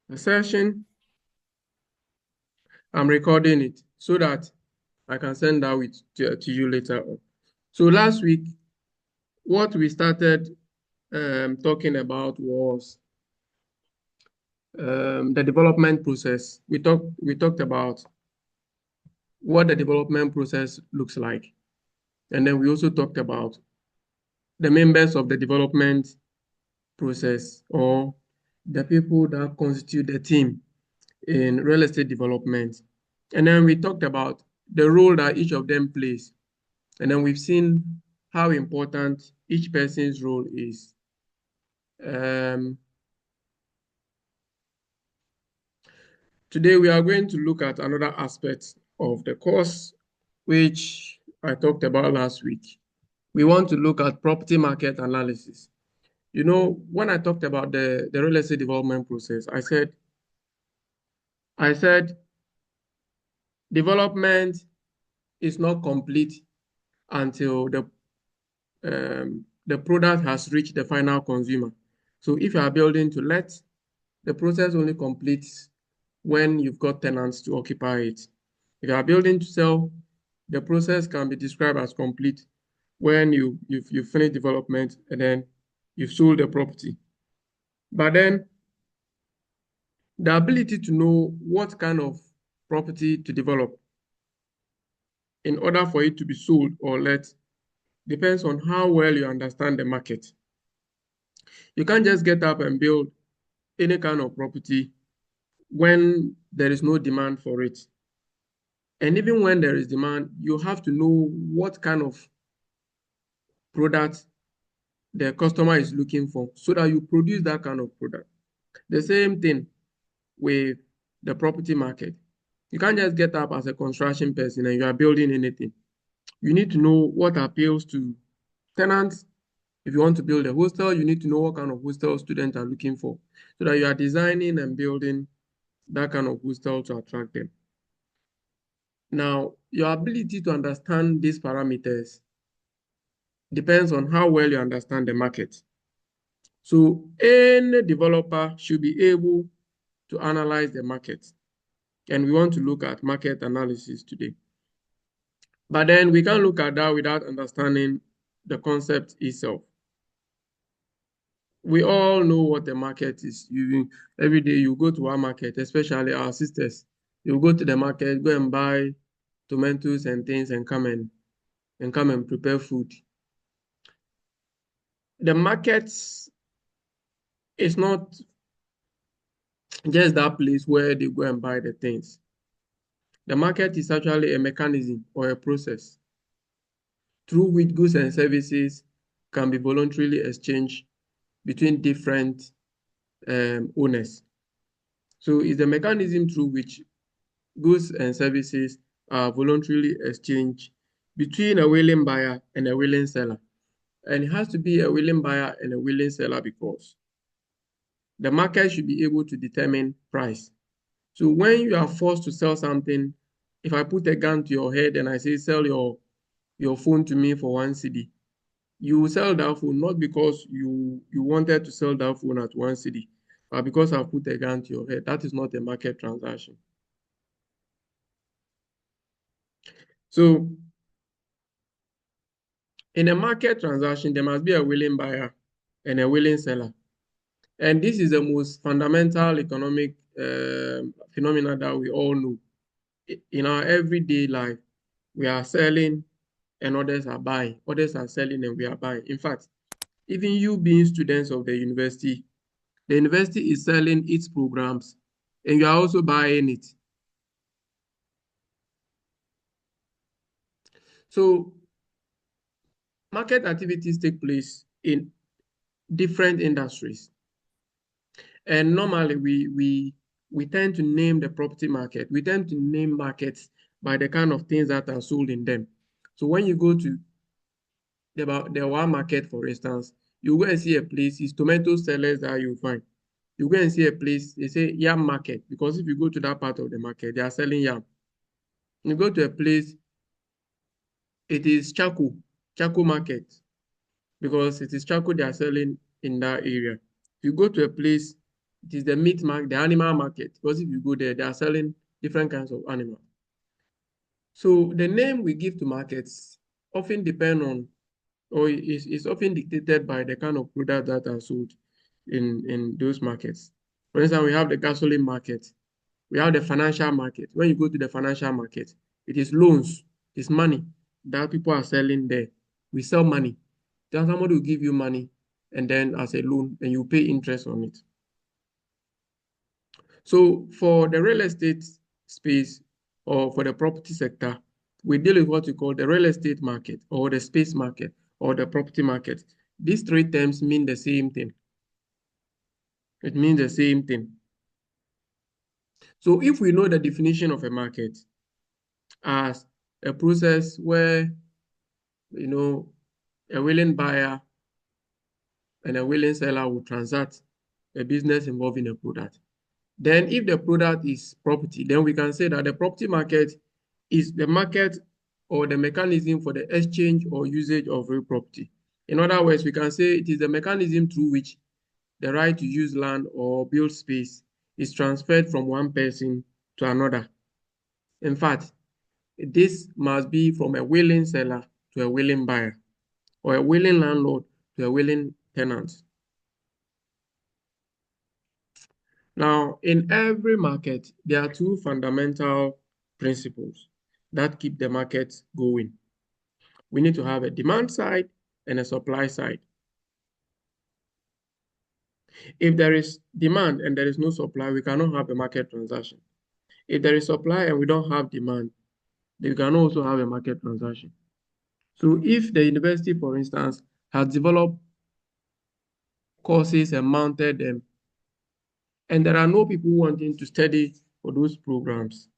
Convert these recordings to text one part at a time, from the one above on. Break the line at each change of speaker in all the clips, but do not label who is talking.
a session. I'm recording it so that I can send out it to you later on. So last week, what we started talking about was the development process. We talked about what the development process looks like. And then we also talked about the members of the development process, or the people that constitute the team in real estate development. And then we talked about the role that each of them plays. And then we've seen how important each person's role is. Today, we are going to look at another aspect of the course, which I talked about last week. We want to look at property market analysis. You know, when I talked about the real estate development process, I said development is not complete until the product has reached the final consumer. So if you are building to let, the process only completes when you've got tenants to occupy it. If you are building to sell, the process can be described as complete when you've finished development and then you've sold the property. But then the ability to know what kind of property to develop in order for it to be sold or let depends on how well you understand the market. You can't just get up and build any kind of property when there is no demand for it. And even when there is demand, you have to know what kind of product the customer is looking for so that you produce that kind of product. The same thing with the property market. You can't just get up as a construction person and you are building anything. You need to know what appeals to tenants. If you want to build a hostel, you need to know what kind of hostel students are looking for so that you are designing and building that kind of hostel to attract them. Now, your ability to understand these parameters depends on how well you understand the market. So any developer should be able to analyze the market. And we want to look at market analysis today. But then we can't look at that without understanding the concept itself. We all know what the market is. Every day you go to our market, especially our sisters. You go to the market, go and buy tomatoes and things and come and prepare food. The market is not just that place where they go and buy the things. The market is actually a mechanism or a process through which goods and services can be voluntarily exchanged between different owners. So it's the mechanism through which goods and services are voluntarily exchanged between a willing buyer and a willing seller. And it has to be a willing buyer and a willing seller because the market should be able to determine price. So when you are forced to sell something, if I put a gun to your head and I say, sell your phone to me for 1 cedi, you will sell that phone not because you wanted to sell that phone at 1 cedi, but because I've put a gun to your head. That is not a market transaction. So in a market transaction, there must be a willing buyer and a willing seller. And this is the most fundamental economic phenomena that we all know. In our everyday life, we are selling and others are buying. Others are selling and we are buying. In fact, even you being students of the university is selling its programs and you are also buying it. So market activities take place in different industries. And normally we tend to name the property market. We tend to name markets by the kind of things that are sold in them. So when you go to the one market, for instance, you go and see a place, it's tomato sellers that you find. You go and see a place, they say yam market, because if you go to that part of the market, they are selling yam. You go to a place, it is charcoal market, because it is charcoal they are selling in that area. You go to a place, It is the meat market, the animal market, because if you go there, they are selling different kinds of animals. So the name we give to markets often depend on, or is often dictated by the kind of product that are sold in those markets. For instance, we have the gasoline market, we have the financial market. When you go to the financial market, it is loans, it's money that people are selling there. We sell money. Then somebody will give you money and then as a loan, and you pay interest on it. So for the real estate space or for the property sector, we deal with what we call the real estate market or the space market or the property market. These three terms mean the same thing. It means the same thing. So if we know the definition of a market as a process where, a willing buyer and a willing seller will transact a business involving a product. Then if the product is property, then we can say that the property market is the market or the mechanism for the exchange or usage of real property. In other words, we can say it is the mechanism through which the right to use land or build space is transferred from one person to another. In fact, this must be from a willing seller to a willing buyer, or a willing landlord to a willing tenant. Now, in every market, there are two fundamental principles that keep the market going. We need to have a demand side and a supply side. If there is demand and there is no supply, we cannot have a market transaction. If there is supply and we don't have demand, then we can also have a market transaction. So if the university, for instance, has developed courses and mounted them, and there are no people wanting to study for those programs,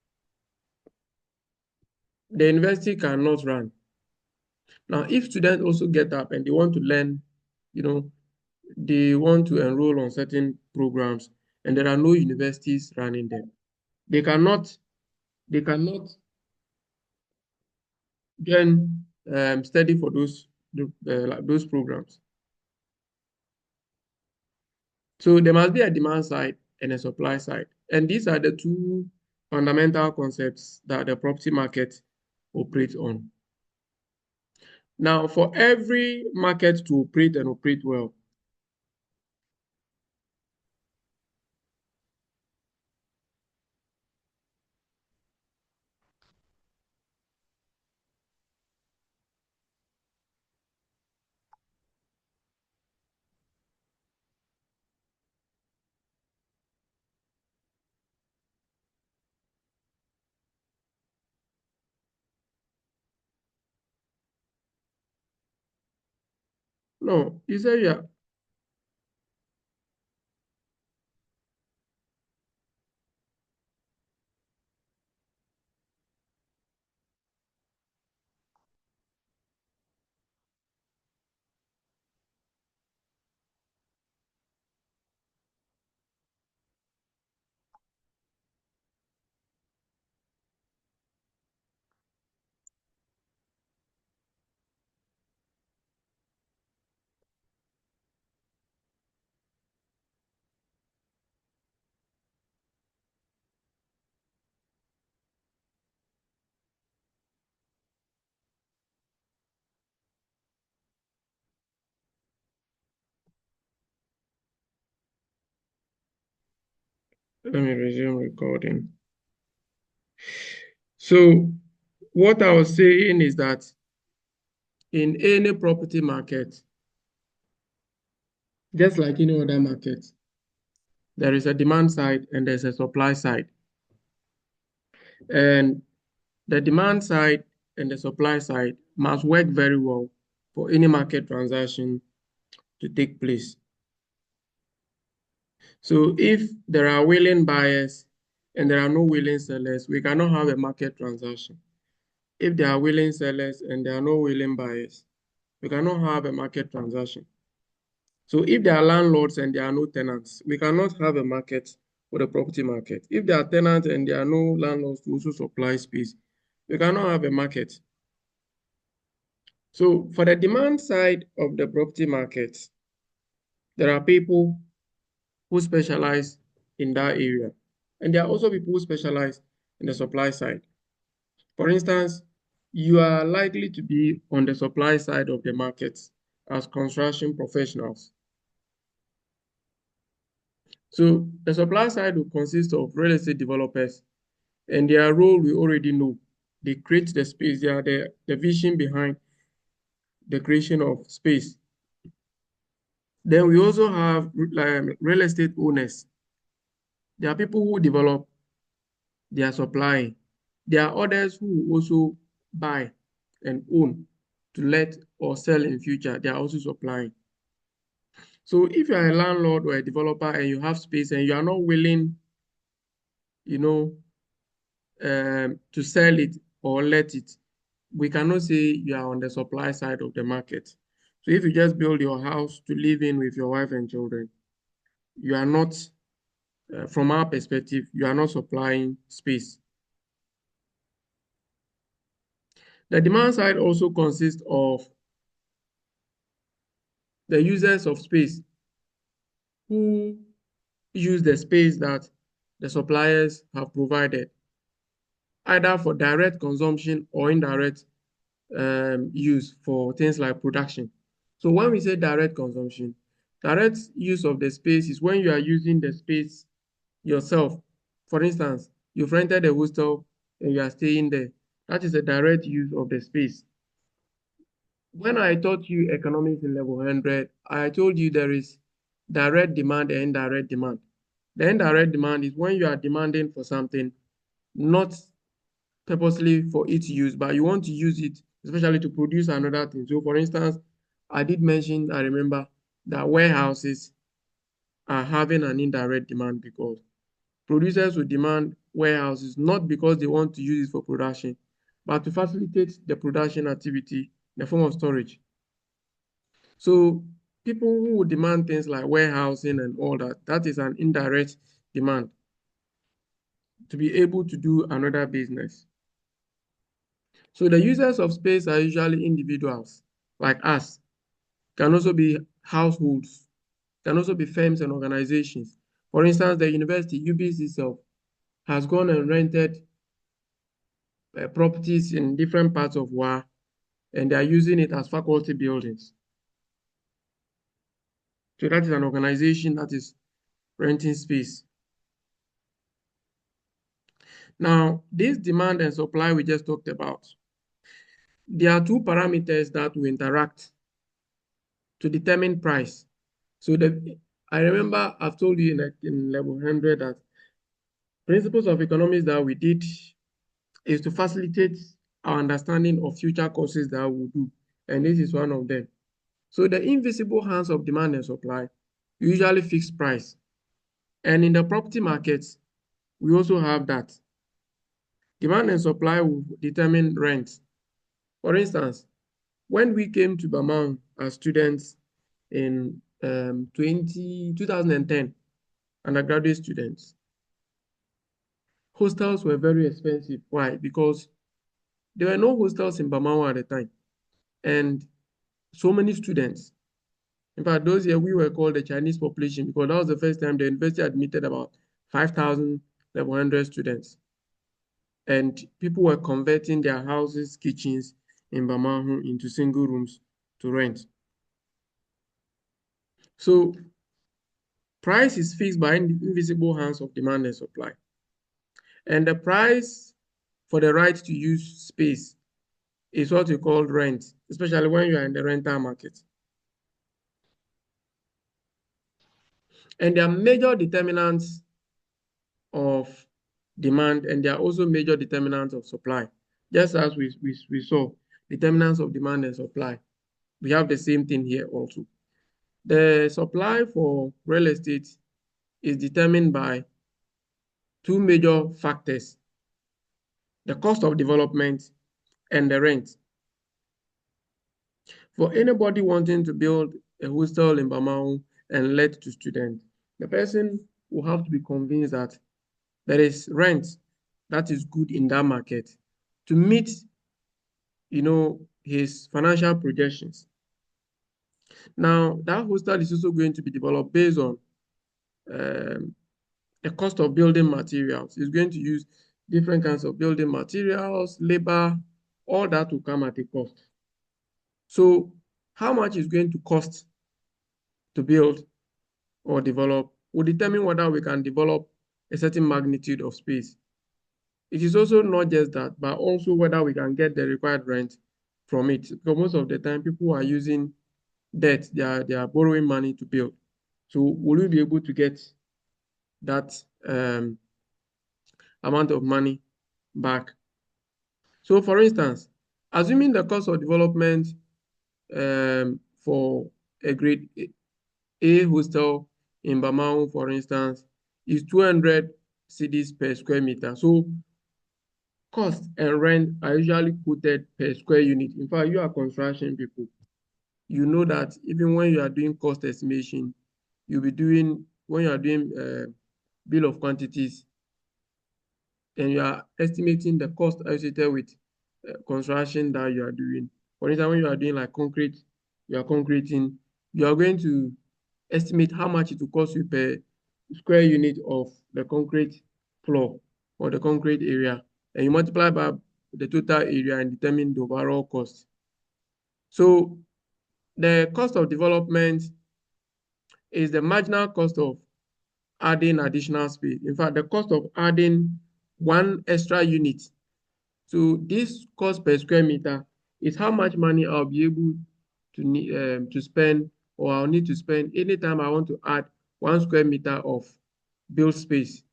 the university cannot run. Now, if students also get up and they want to learn, they want to enroll on certain programs, and there are no universities running them, they cannot then study for those programs. So there must be a demand side and a supply side. And these are the two fundamental concepts that the property market operates on. Now, for every market to operate and operate well, no, you say yeah. Let me resume recording. So what I was saying is that in any property market, just like any other market, there is a demand side and there's a supply side. And the demand side and the supply side must work very well for any market transaction to take place. So if there are willing buyers and there are no willing sellers, we cannot have a market transaction. If there are willing sellers and there are no willing buyers, we cannot have a market transaction. So if there are landlords and there are no tenants, we cannot have a market for the property market. If there are tenants and there are no landlords to also supply space, we cannot have a market. So for the demand side of the property market, there are people who specialize in that area. And there are also people who specialize in the supply side. For instance, you are likely to be on the supply side of the market as construction professionals. So the supply side will consist of real estate developers, and their role we already know. They create the space, they are the vision behind the creation of space. Then we also have real estate owners. There are people who develop, they are supplying. There are others who also buy and own to let or sell in future. They are also supplying. So if you are a landlord or a developer and you have space and you are not willing, you know, to sell it or let it, we cannot say you are on the supply side of the market. So if you just build your house to live in with your wife and children, you are not, from our perspective, you are not supplying space. The demand side also consists of the users of space who use the space that the suppliers have provided, either for direct consumption or indirect use for things like production. So when we say direct consumption, direct use of the space is when you are using the space yourself. For instance, you've rented a hostel and you are staying there. That is a direct use of the space. When I taught you economics in level 100, I told you there is direct demand and indirect demand. The indirect demand is when you are demanding for something, not purposely for its use, but you want to use it, especially to produce another thing. So for instance, I did mention, I remember, that warehouses are having an indirect demand because producers will demand warehouses not because they want to use it for production, but to facilitate the production activity in the form of storage. So people who would demand things like warehousing and all that, that is an indirect demand to be able to do another business. So the users of space are usually individuals like us, can also be households, can also be firms and organizations. For instance, the university, UBC itself, has gone and rented properties in different parts of WA, and they are using it as faculty buildings. So that is an organization that is renting space. Now, this demand and supply we just talked about, there are two parameters that will interact to determine price. So I remember I've told you in level 100 that principles of economics that we did is to facilitate our understanding of future courses that we'll do. And this is one of them. So the invisible hands of demand and supply usually fix price. And in the property markets, we also have that. Demand and supply will determine rent. For instance, when we came to Bamang as students in 2010, undergraduate students, hostels were very expensive. Why? Because there were no hostels in Bamang at the time. And so many students. In fact, those years we were called the Chinese population because that was the first time the university admitted about 5,000 level 100 students. And people were converting their houses, kitchens in Bamang into single rooms to rent. So price is fixed by invisible hands of demand and supply. And the price for the right to use space is what we call rent, especially when you are in the rental market. And there are major determinants of demand, and there are also major determinants of supply. Just as we saw, determinants of demand and supply. We have the same thing here also. The supply for real estate is determined by two major factors: the cost of development and the rent. For anybody wanting to build a hostel in Bamang and let to students, the person will have to be convinced that there is rent that is good in that market to meet, his financial projections. Now, that hostel is also going to be developed based on the cost of building materials. It's going to use different kinds of building materials, labor, all that will come at a cost. So how much is going to cost to build or develop will determine whether we can develop a certain magnitude of space. It is also not just that, but also whether we can get the required rent from it. Because most of the time, people are using debt, they are borrowing money to build. So will we be able to get that amount of money back? So for instance, assuming the cost of development for a grade A hostel in Bamau, for instance, is 200 cedis per square meter. So cost and rent are usually quoted per square unit. In fact, you are construction people. You know that even when you are doing cost estimation, you'll be doing, when you are doing bill of quantities, and you are estimating the cost associated with construction that you are doing. For instance, when you are doing like concrete, you are concreting, you are going to estimate how much it will cost you per square unit of the concrete floor or the concrete area, and you multiply by the total area and determine the overall cost. So the cost of development is the marginal cost of adding additional space. In fact, the cost of adding one extra unit. So this cost per square meter is how much money I'll be able to spend, or I'll need to spend anytime I want to add 1 square meter of build space.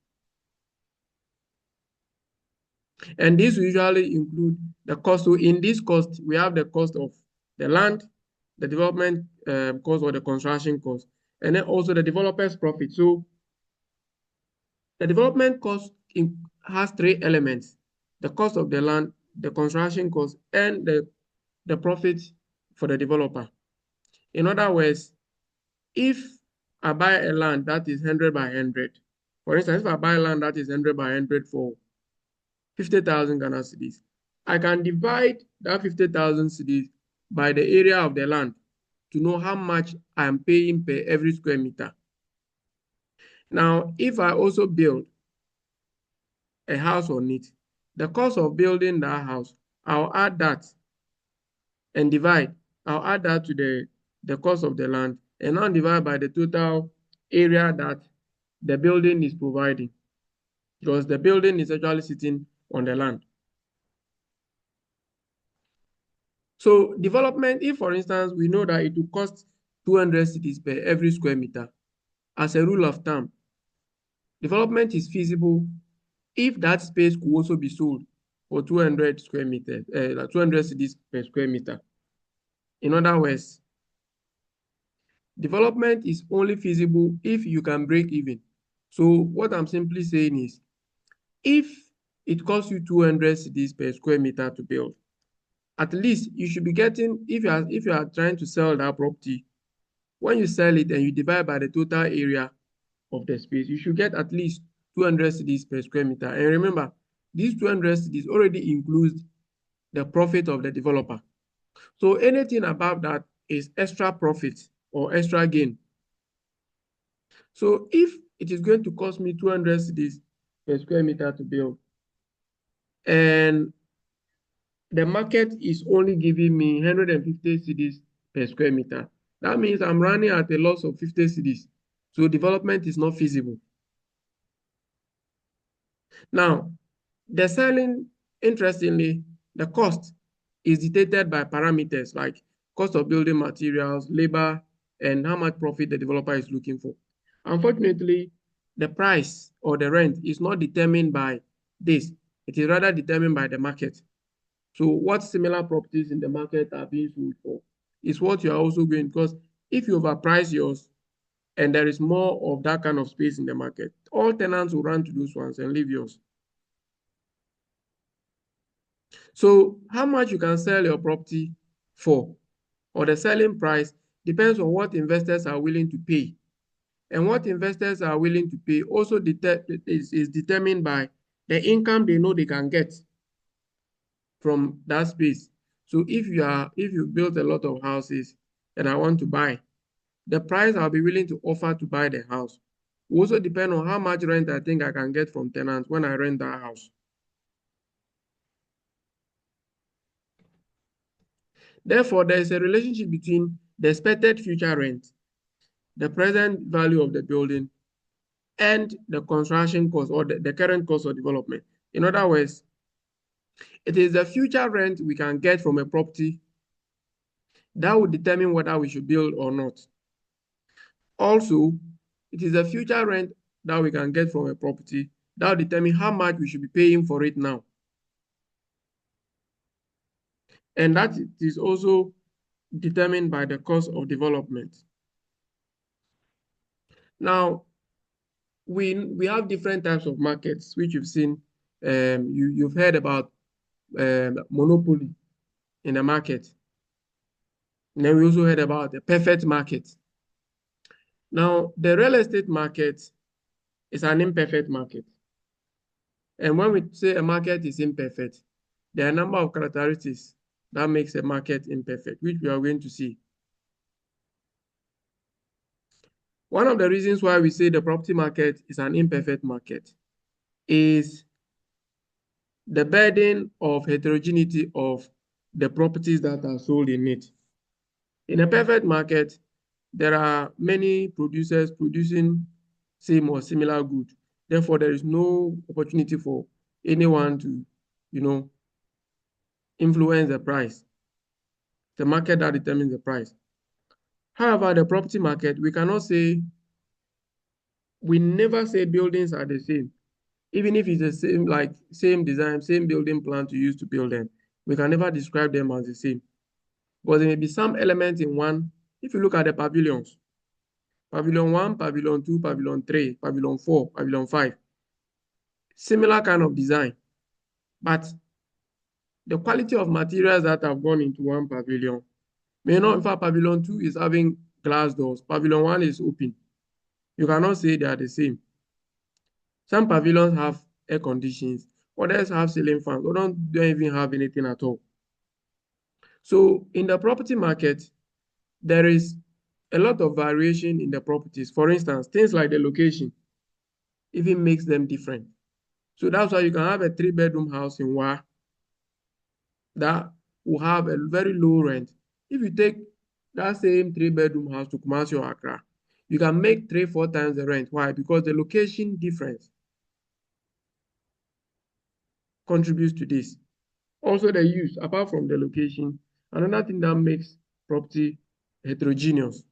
And this will usually include the cost. So in this cost, we have the cost of the land, the development cost or the construction cost, and then also the developer's profit. So the development cost has 3 elements: the cost of the land, the construction cost, and the profit for the developer. In other words, if I buy a land that is 100 by 100, for instance, if I buy land that is 100 by 100 for 50,000 Ghana cedis, I can divide that 50,000 cedis by the area of the land to know how much I am paying per every square meter. Now, if I also build a house on it, the cost of building that house, I'll add that and divide. I'll add that to the cost of the land and now divide by the total area that the building is providing, because the building is actually sitting on the land. So development, if for instance, we know that it will cost 200 cedis per every square meter, as a rule of thumb, development is feasible if that space could also be sold for 200 square meters, 200 cedis per square meter. In other words, development is only feasible if you can break even. So what I'm simply saying is, if it costs you 200 cedis per square meter to build, at least you should be getting, if you are trying to sell that property, when you sell it and you divide by the total area of the space, you should get at least 200 cedis per square meter. And remember, these 200 cedis already includes the profit of the developer. So anything above that is extra profit or extra gain. So if it is going to cost me 200 cedis per square meter to build, and the market is only giving me 150 cedis per square meter, that means I'm running at a loss of 50 cedis. So development is not feasible. Now, the selling, interestingly, the cost is dictated by parameters like cost of building materials, labor, and how much profit the developer is looking for. Unfortunately, the price or the rent is not determined by this. It is rather determined by the market. So what similar properties in the market are being sold for is what you are also going, because if you overprice yours and there is more of that kind of space in the market, all tenants will run to those ones and leave yours. So how much you can sell your property for, or the selling price, depends on what investors are willing to pay. And what investors are willing to pay also is determined by the income they know they can get from that space. So if you build a lot of houses and I want to buy, the price I'll be willing to offer to buy the house will also depend on how much rent I think I can get from tenants when I rent that house. Therefore, there is a relationship between the expected future rent, the present value of the building, and the construction cost or the current cost of development. In other words, it is the future rent we can get from a property that will determine whether we should build or not. Also, it is the future rent that we can get from a property that will determine how much we should be paying for it now. And that is also determined by the cost of development. Now, we have different types of markets, which you've seen. You've heard about monopoly in the market. And then we also heard about the perfect market. Now, the real estate market is an imperfect market. And when we say a market is imperfect, there are a number of characteristics that makes a market imperfect, which we are going to see. One of the reasons why we say the property market is an imperfect market is the burden of heterogeneity of the properties that are sold in it. In a perfect market, there are many producers producing same or similar goods. Therefore, there is no opportunity for anyone to, influence the price. The market that determines the price. However, the property market, we never say buildings are the same. Even if it's the same, like same design, same building plan to use to build them, we can never describe them as the same. Because there may be some elements in one. If you look at the pavilions, Pavilion 1, Pavilion 2, Pavilion 3, Pavilion 4, Pavilion 5, similar kind of design. But the quality of materials that have gone into one pavilion may not, in fact, Pavilion 2 is having glass doors, Pavilion 1 is open. You cannot say they are the same. Some pavilions have air conditions, others have ceiling fans, others don't even have anything at all. So in the property market, there is a lot of variation in the properties. For instance, things like the location even makes them different. So that's why you can have a 3-bedroom house in Wa that will have a very low rent. If you take that same 3-bedroom house to Kumasi or Accra, you can make 3-4 times the rent. Why? Because the location difference contributes to this. Also the use, apart from the location, another thing that makes property heterogeneous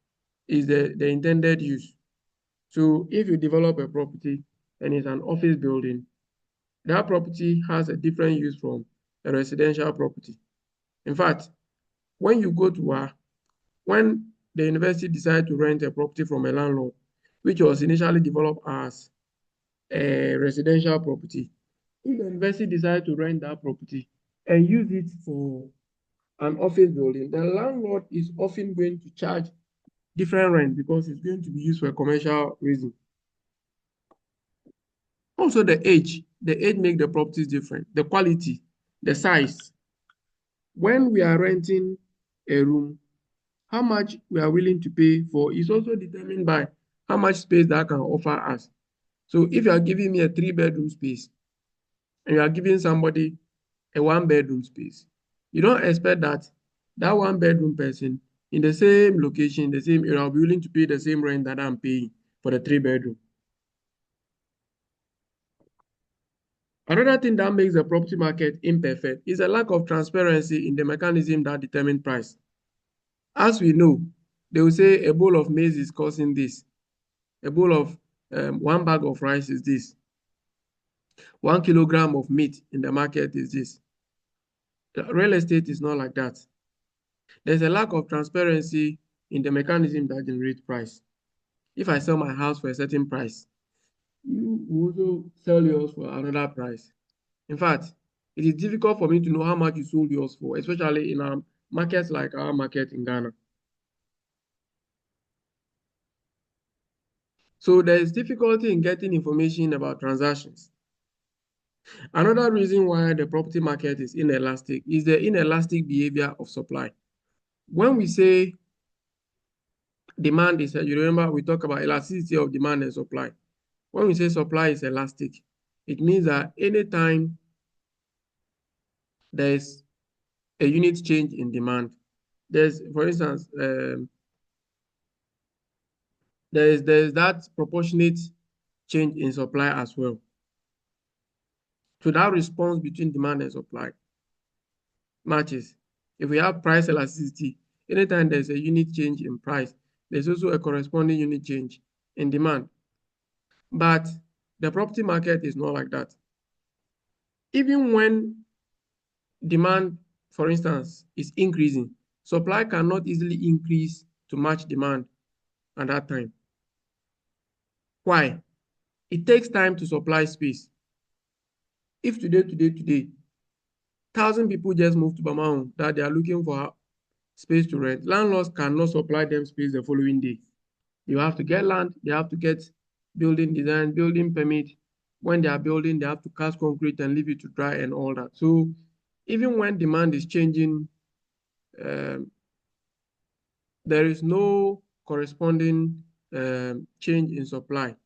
is the intended use. So if you develop a property and it's an office building, that property has a different use from a residential property. In fact, when you go to when the university decided to rent a property from a landlord, which was initially developed as a residential property, if the university decided to rent that property and use it for an office building, the landlord is often going to charge different rent because it's going to be used for a commercial reason. Also the age makes the properties different, the quality, the size. When we are renting a room, how much we are willing to pay for is also determined by how much space that can offer us. So if you are giving me a 3-bedroom space and you are giving somebody a 1-bedroom space, you don't expect that 1-bedroom person in the same location, the same area, will be willing to pay the same rent that I'm paying for the 3-bedroom. Another thing that makes the property market imperfect is a lack of transparency in the mechanism that determines price. As we know, they will say a bowl of maize is costing this. A bowl of 1 bag of rice is this. 1 kilogram of meat in the market is this. Real estate is not like that. There's a lack of transparency in the mechanism that generates price. If I sell my house for a certain price, you will also sell yours for another price. In fact, it is difficult for me to know how much you sold yours for, especially in markets like our market in Ghana. So there is difficulty in getting information about transactions. Another reason why the property market is inelastic is the inelastic behavior of supply. When we say demand is, you remember we talk about elasticity of demand and supply. When we say supply is elastic, it means that anytime there is a unit change in demand, there's, for instance, there's that proportionate change in supply as well. So that response between demand and supply matches. If we have price elasticity, anytime there's a unit change in price, there's also a corresponding unit change in demand. But the property market is not like that. Even when demand, for instance, is increasing, supply cannot easily increase to match demand at that time. Why? It takes time to supply space. If today, 1,000 people just moved to Bamao that they are looking for space to rent, landlords cannot supply them space the following day. You have to get land, they have to get building design, building permit. When they are building, they have to cast concrete and leave it to dry and all that. So even when demand is changing, there is no corresponding change in supply.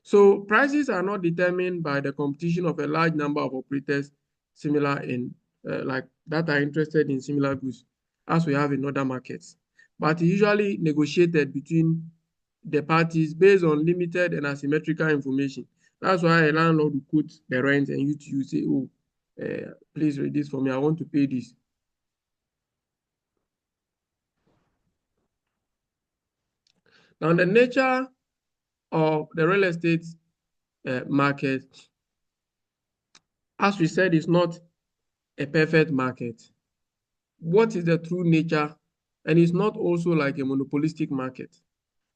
So prices are not determined by the competition of a large number of operators similar in like that are interested in similar goods as we have in other markets, but usually negotiated between the parties based on limited and asymmetrical information. That's why a landlord will quote the rent and you say, oh, please read this for me, I want to pay this. Now, the nature of the real estate market, as we said, is not a perfect market. What is the true nature? And it's not also like a monopolistic market.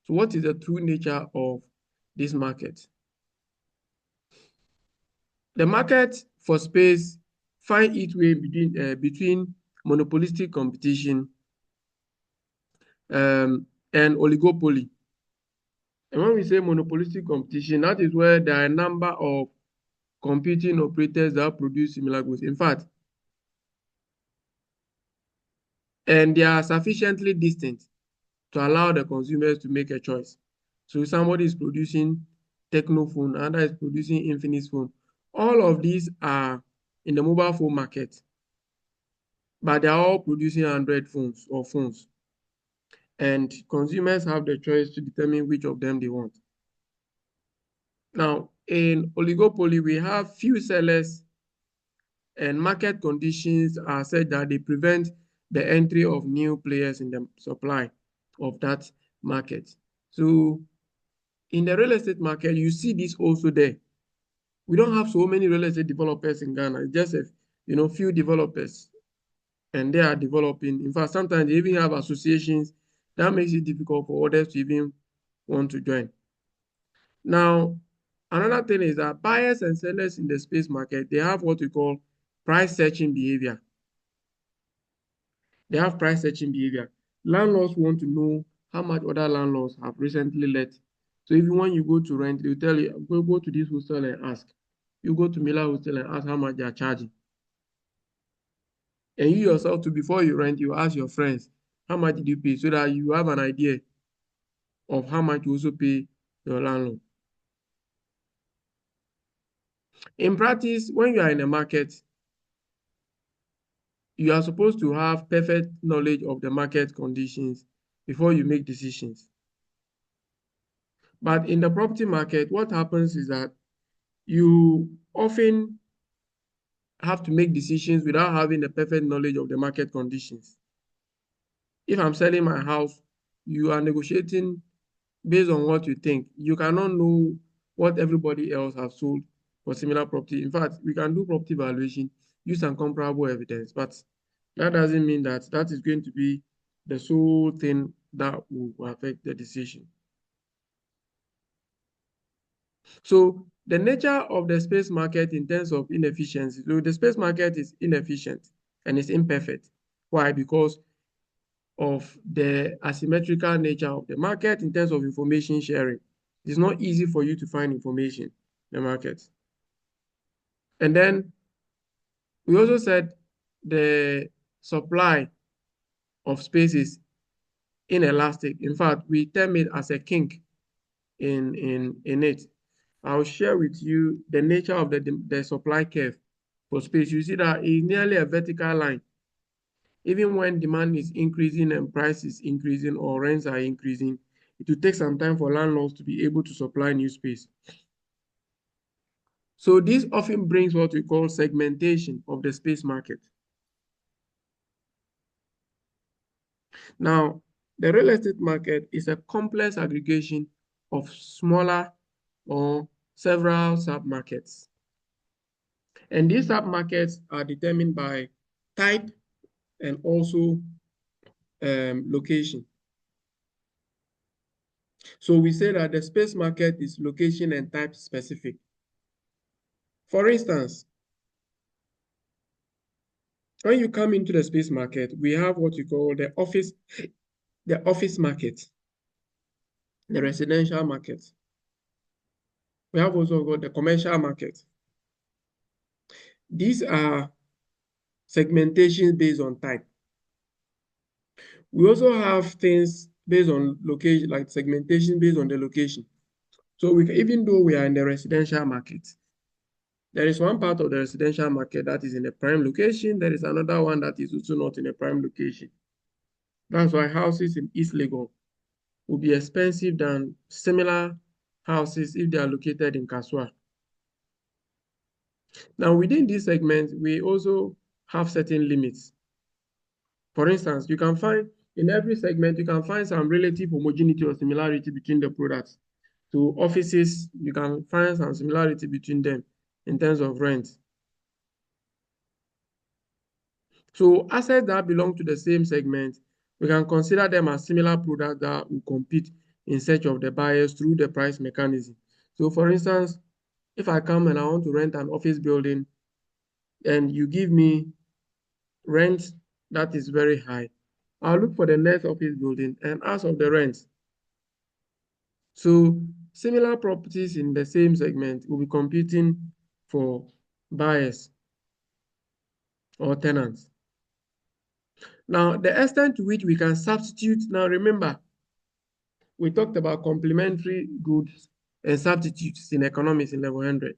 So what is the true nature of this market? The market for space finds its way between monopolistic competition and oligopoly. And when we say monopolistic competition, that is where there are a number of competing operators that produce similar goods. In fact, and they are sufficiently distant to allow the consumers to make a choice. So somebody is producing Technophone, another is producing Infinix phone. All of these are in the mobile phone market, but they are all producing Android phones or phones. And consumers have the choice to determine which of them they want. Now, in oligopoly, we have few sellers and market conditions are such that they prevent the entry of new players in the supply of that market. So in the real estate market, you see this also there. We don't have so many real estate developers in Ghana. It's just a few developers, and they are developing. In fact, sometimes they even have associations that makes it difficult for others to even want to join. Now, another thing is that buyers and sellers in the space market, they have what we call price searching behavior. They have price searching behavior. Landlords want to know how much other landlords have recently let. So even when you go to rent, they'll tell you, go to this hostel and ask. You go to Miller Hostel and ask how much they are charging. And you yourself, too, before you rent, you ask your friends, how much did you pay? So that you have an idea of how much you also pay your landlord. In practice, when you are in a market, you are supposed to have perfect knowledge of the market conditions before you make decisions. But in the property market, what happens is that you often have to make decisions without having the perfect knowledge of the market conditions. If I'm selling my house, you are negotiating based on what you think. You cannot know what everybody else has sold for similar property. In fact, we can do property valuation, use some comparable evidence, but that doesn't mean that that is going to be the sole thing that will affect the decision. So the nature of the space market in terms of inefficiency, so the space market is inefficient and it's imperfect. Why? Because of the asymmetrical nature of the market in terms of information sharing. It's not easy for you to find information in the market. And then we also said the supply of space is inelastic. In fact, we term it as a kink in it. I'll share with you the nature of the supply curve for space. You see that it's nearly a vertical line. Even when demand is increasing and price is increasing or rents are increasing, it will take some time for landlords to be able to supply new space. So this often brings what we call segmentation of the space market. Now, the real estate market is a complex aggregation of smaller or several sub-markets. And these sub-markets are determined by type and also location. So we say that the space market is location and type specific. For instance, when you come into the space market, we have what we call the office market, the residential market. We have also got the commercial market. These are segmentation based on type. We also have things based on location, like segmentation based on the location. So even though we are in the residential market, there is one part of the residential market that is in a prime location. There is another one that is also not in a prime location. That's why houses in East Legon will be expensive than similar houses if they are located in Kaswa. Now, within this segment, we also have certain limits. For instance, you can find in every segment, you can find some relative homogeneity or similarity between the products. So offices, you can find some similarity between them in terms of rent. So assets that belong to the same segment, we can consider them as similar products that will compete in search of the buyers through the price mechanism. So for instance, if I come and I want to rent an office building and you give me rent that is very high, I'll look for the next office building and ask of the rent. So similar properties in the same segment will be competing for buyers or tenants. Now, the extent to which we can substitute, now remember, we talked about complementary goods and substitutes in economics in level 100.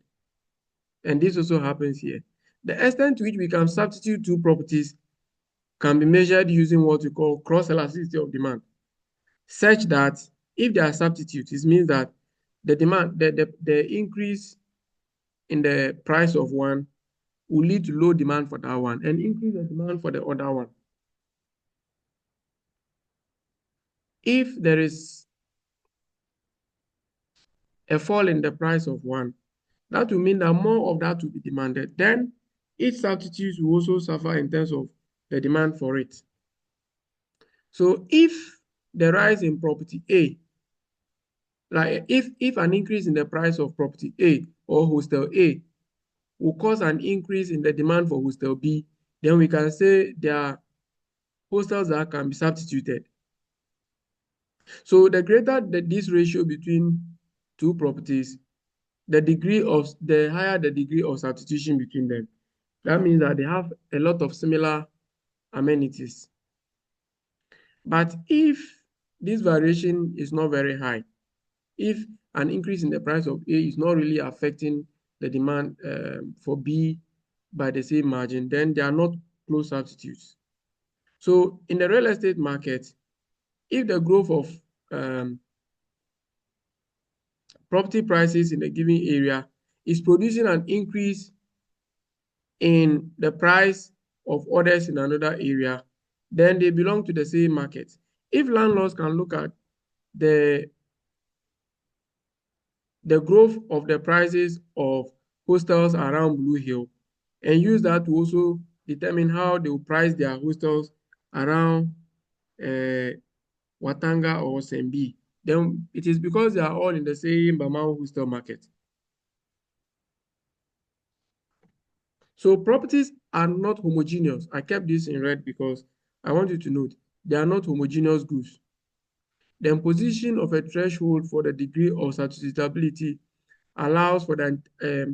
And this also happens here. The extent to which we can substitute two properties can be measured using what we call cross-elasticity of demand, such that if they are substitutes, it means that the demand, the increase in the price of one will lead to low demand for that one and increase the demand for the other one. If there is a fall in the price of one, that will mean that more of that will be demanded. Then each substitute will also suffer in terms of the demand for it. So if the rise in property A, like if an increase in the price of property A or hostel A will cause an increase in the demand for hostel B, then we can say there are hostels that can be substituted. So the greater this ratio between two properties, the higher the degree of substitution between them. That means that they have a lot of similar amenities. But if this variation is not very high, if an increase in the price of A is not really affecting the demand for B by the same margin, then they are not close substitutes. So in the real estate market, if the growth of property prices in a given area is producing an increase in the price of others in another area, then they belong to the same market. If landlords can look at the growth of the prices of hostels around Blue Hill and use that to also determine how they will price their hostels around Watanga or Sembi, then it is because they are all in the same Bamau hostel market. So properties are not homogeneous. I kept this in red because I want you to note they are not homogeneous goods. The imposition of a threshold for the degree of substitutability allows for the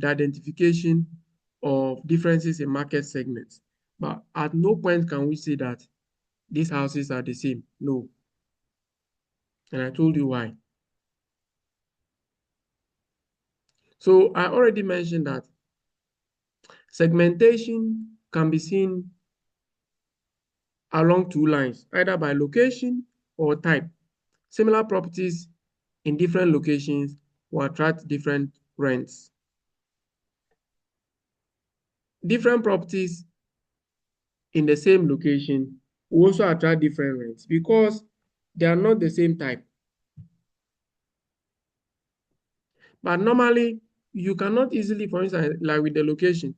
identification of differences in market segments. But at no point can we say that these houses are the same. No. And I told you why. So I already mentioned that segmentation can be seen along two lines, either by location or type. Similar properties in different locations will attract different rents. Different properties in the same location will also attract different rents because they are not the same type. But normally, you cannot easily, for instance, like with the location,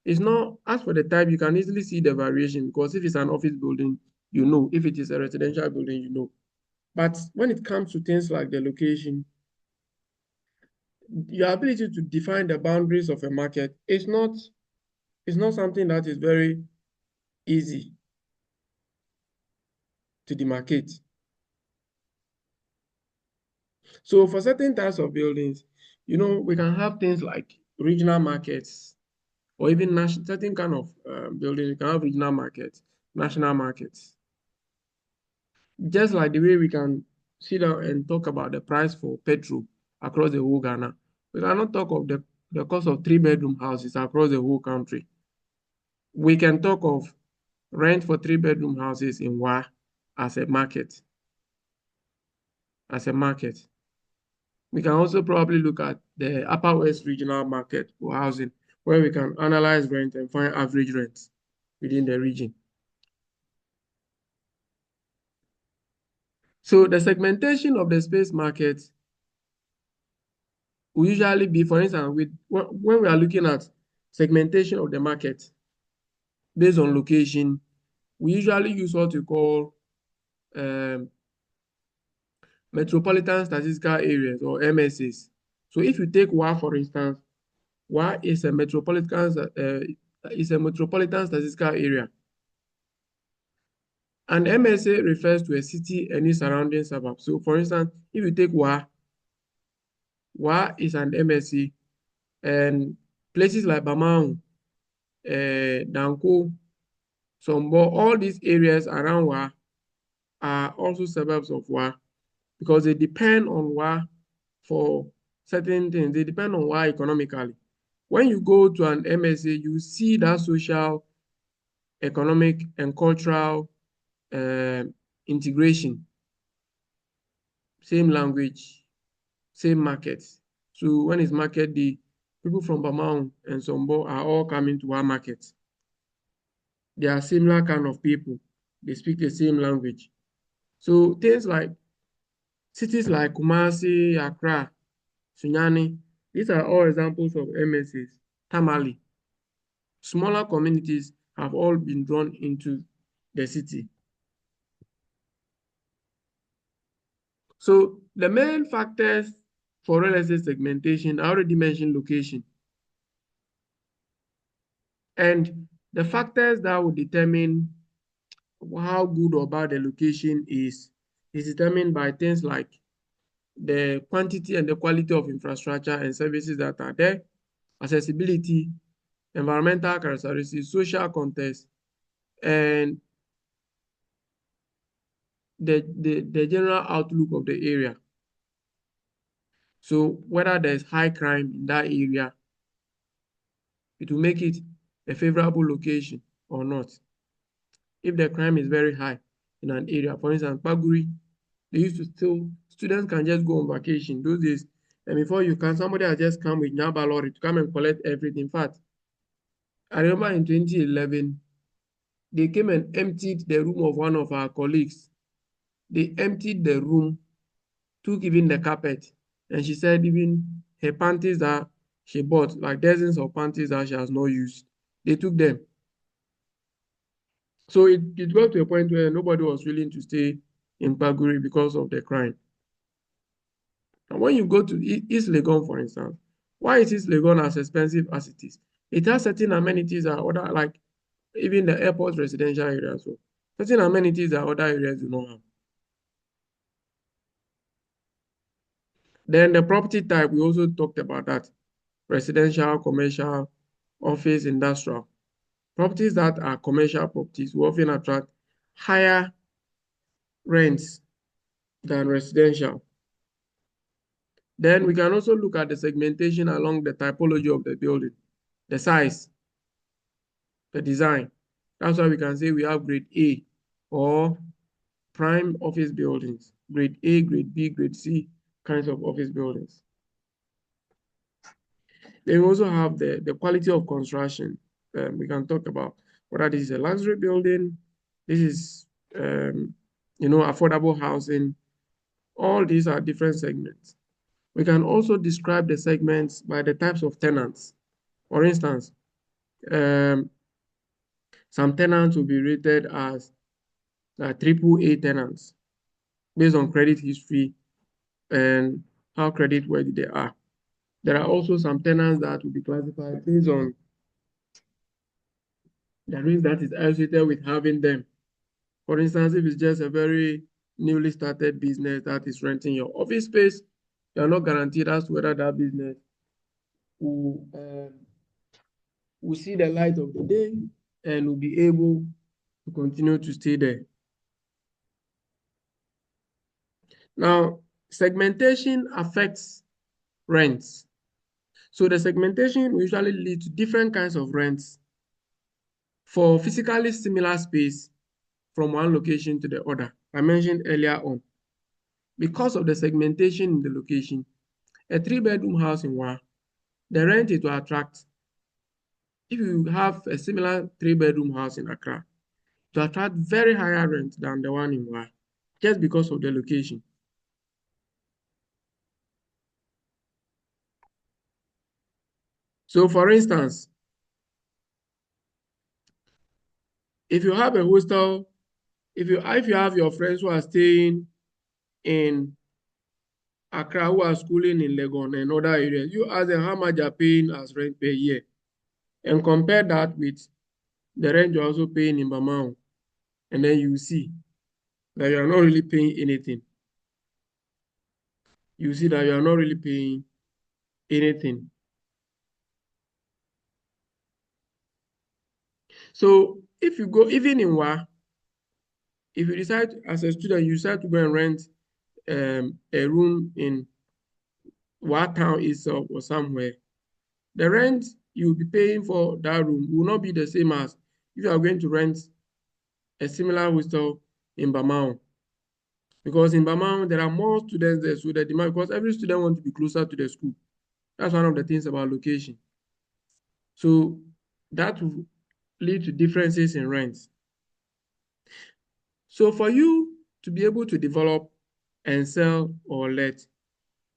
it's not, as for the type, you can easily see the variation because if it's an office building, you know. If it is a residential building, you know. But when it comes to things like the location, your ability to define the boundaries of a market is not something that is very easy to demarcate. So for certain types of buildings, we can have things like regional markets or even certain kind of buildings. You can have regional markets, national markets. Just like the way we can sit down and talk about the price for petrol across the whole Ghana, we cannot talk of the cost of 3-bedroom houses across the whole country. We can talk of rent for 3-bedroom houses in Wa as a market. We can also probably look at the Upper West Regional Market for housing, where we can analyze rent and find average rents within the region. So the segmentation of the space market will usually be, for instance, when we are looking at segmentation of the market based on location, we usually use what we call metropolitan statistical areas or MSAs. So if you take WA, for instance, WA is a metropolitan statistical area. And MSA refers to a city and its surrounding suburbs. So for instance, if you take WA is an MSA, and places like Bamang, Danko, Sombo, all these areas around WA are also suburbs of WA because they depend on WA for certain things. They depend on WA economically. When you go to an MSA, you see that social, economic, and cultural integration. Same language, same markets. So when it's market day, people from Bamang and Sombo are all coming to our market. They are similar kind of people. They speak the same language. So things like cities like Kumasi, Accra, Sunyani, these are all examples of MSAs. Tamale. Smaller communities have all been drawn into the city. So the main factors for real estate segmentation, I already mentioned location. And the factors that will determine how good or bad the location is determined by things like the quantity and the quality of infrastructure and services that are there, accessibility, environmental characteristics, social context, and the general outlook of the area. So whether there's high crime in that area, it will make it a favorable location or not. If the crime is very high in an area, for instance, Paguri, they used to steal, students can just go on vacation. Those days, and before you can, somebody has just come with Nyaba lorry to come and collect everything. In fact, I remember in 2011, they came and emptied the room of one of our colleagues. They emptied the room, took even the carpet, and she said even her panties that she bought, like dozens of panties that she has not used, they took them. So it got to a point where nobody was willing to stay in Paguri because of the crime. And when you go to East Legon, for instance, why is East Legon as expensive as it is? It has certain amenities that other, like even the airport residential area. So certain amenities that other areas do not have. Then the property type, we also talked about that. Residential, commercial, office, industrial. Properties that are commercial properties will often attract higher rents than residential. Then we can also look at the segmentation along the typology of the building, the size, the design. That's why we can say we have grade A or prime office buildings, grade A, grade B, grade C kinds of office buildings. Then we also have the quality of construction. We can talk about whether this is a luxury building, this is affordable housing. All these are different segments. We can also describe the segments by the types of tenants. For instance, um, some tenants will be rated as triple A tenants based on credit history and how credit worthy they are. There are also some tenants that will be classified based on the risk that is associated with having them. For instance, if it's just a very newly started business that is renting your office space, you're not guaranteed as to whether that business will, will see the light of the day and will be able to continue to stay there. Now, segmentation affects rents. So the segmentation usually leads to different kinds of rents for physically similar space from one location to the other. I mentioned earlier on, because of the segmentation in the location, a 3-bedroom house in Wa, the rent it will attract, if you have a similar 3-bedroom house in Accra, to attract very higher rent than the one in Wa, just because of the location. So for instance, if you have a hostel, if you have your friends who are staying in Accra who are schooling in Legon and other areas, you ask them how much they're paying as rent per year and compare that with the rent you're also paying in Bamao, and then you see that you are not really paying anything. You see that you are not really paying anything. So if you go, even in Wa, if you decide as a student, you decide to go and rent a room in Wa town itself or somewhere, the rent you'll be paying for that room will not be the same as if you are going to rent a similar hostel in Bamao. Because in Bamao, there are more students there, so the demand, because every student wants to be closer to the school. That's one of the things about location. So that will lead to differences in rents. So for you to be able to develop and sell or let,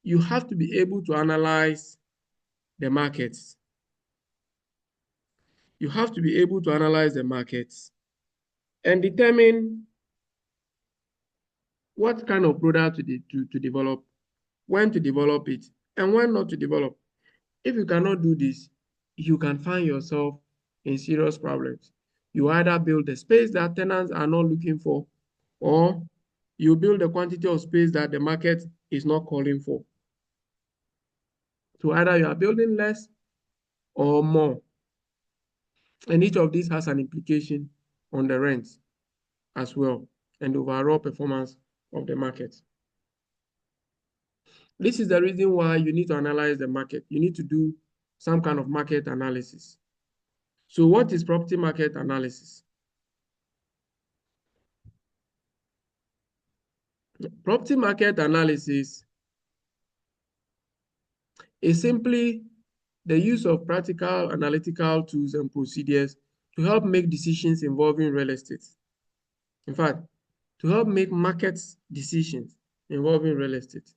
you have to be able to analyze the markets. You have to be able to analyze the markets and determine what kind of product to develop, when to develop it, and when not to develop. If you cannot do this, you can find yourself in serious problems. You either build the space that tenants are not looking for, or you build the quantity of space that the market is not calling for. So either you are building less or more. And each of these has an implication on the rents as well and the overall performance of the market. This is the reason why you need to analyze the market. You need to do some kind of market analysis. So what is property market analysis? Property market analysis is simply the use of practical analytical tools and procedures to help make decisions involving real estate. In fact, to help make market decisions involving real estate.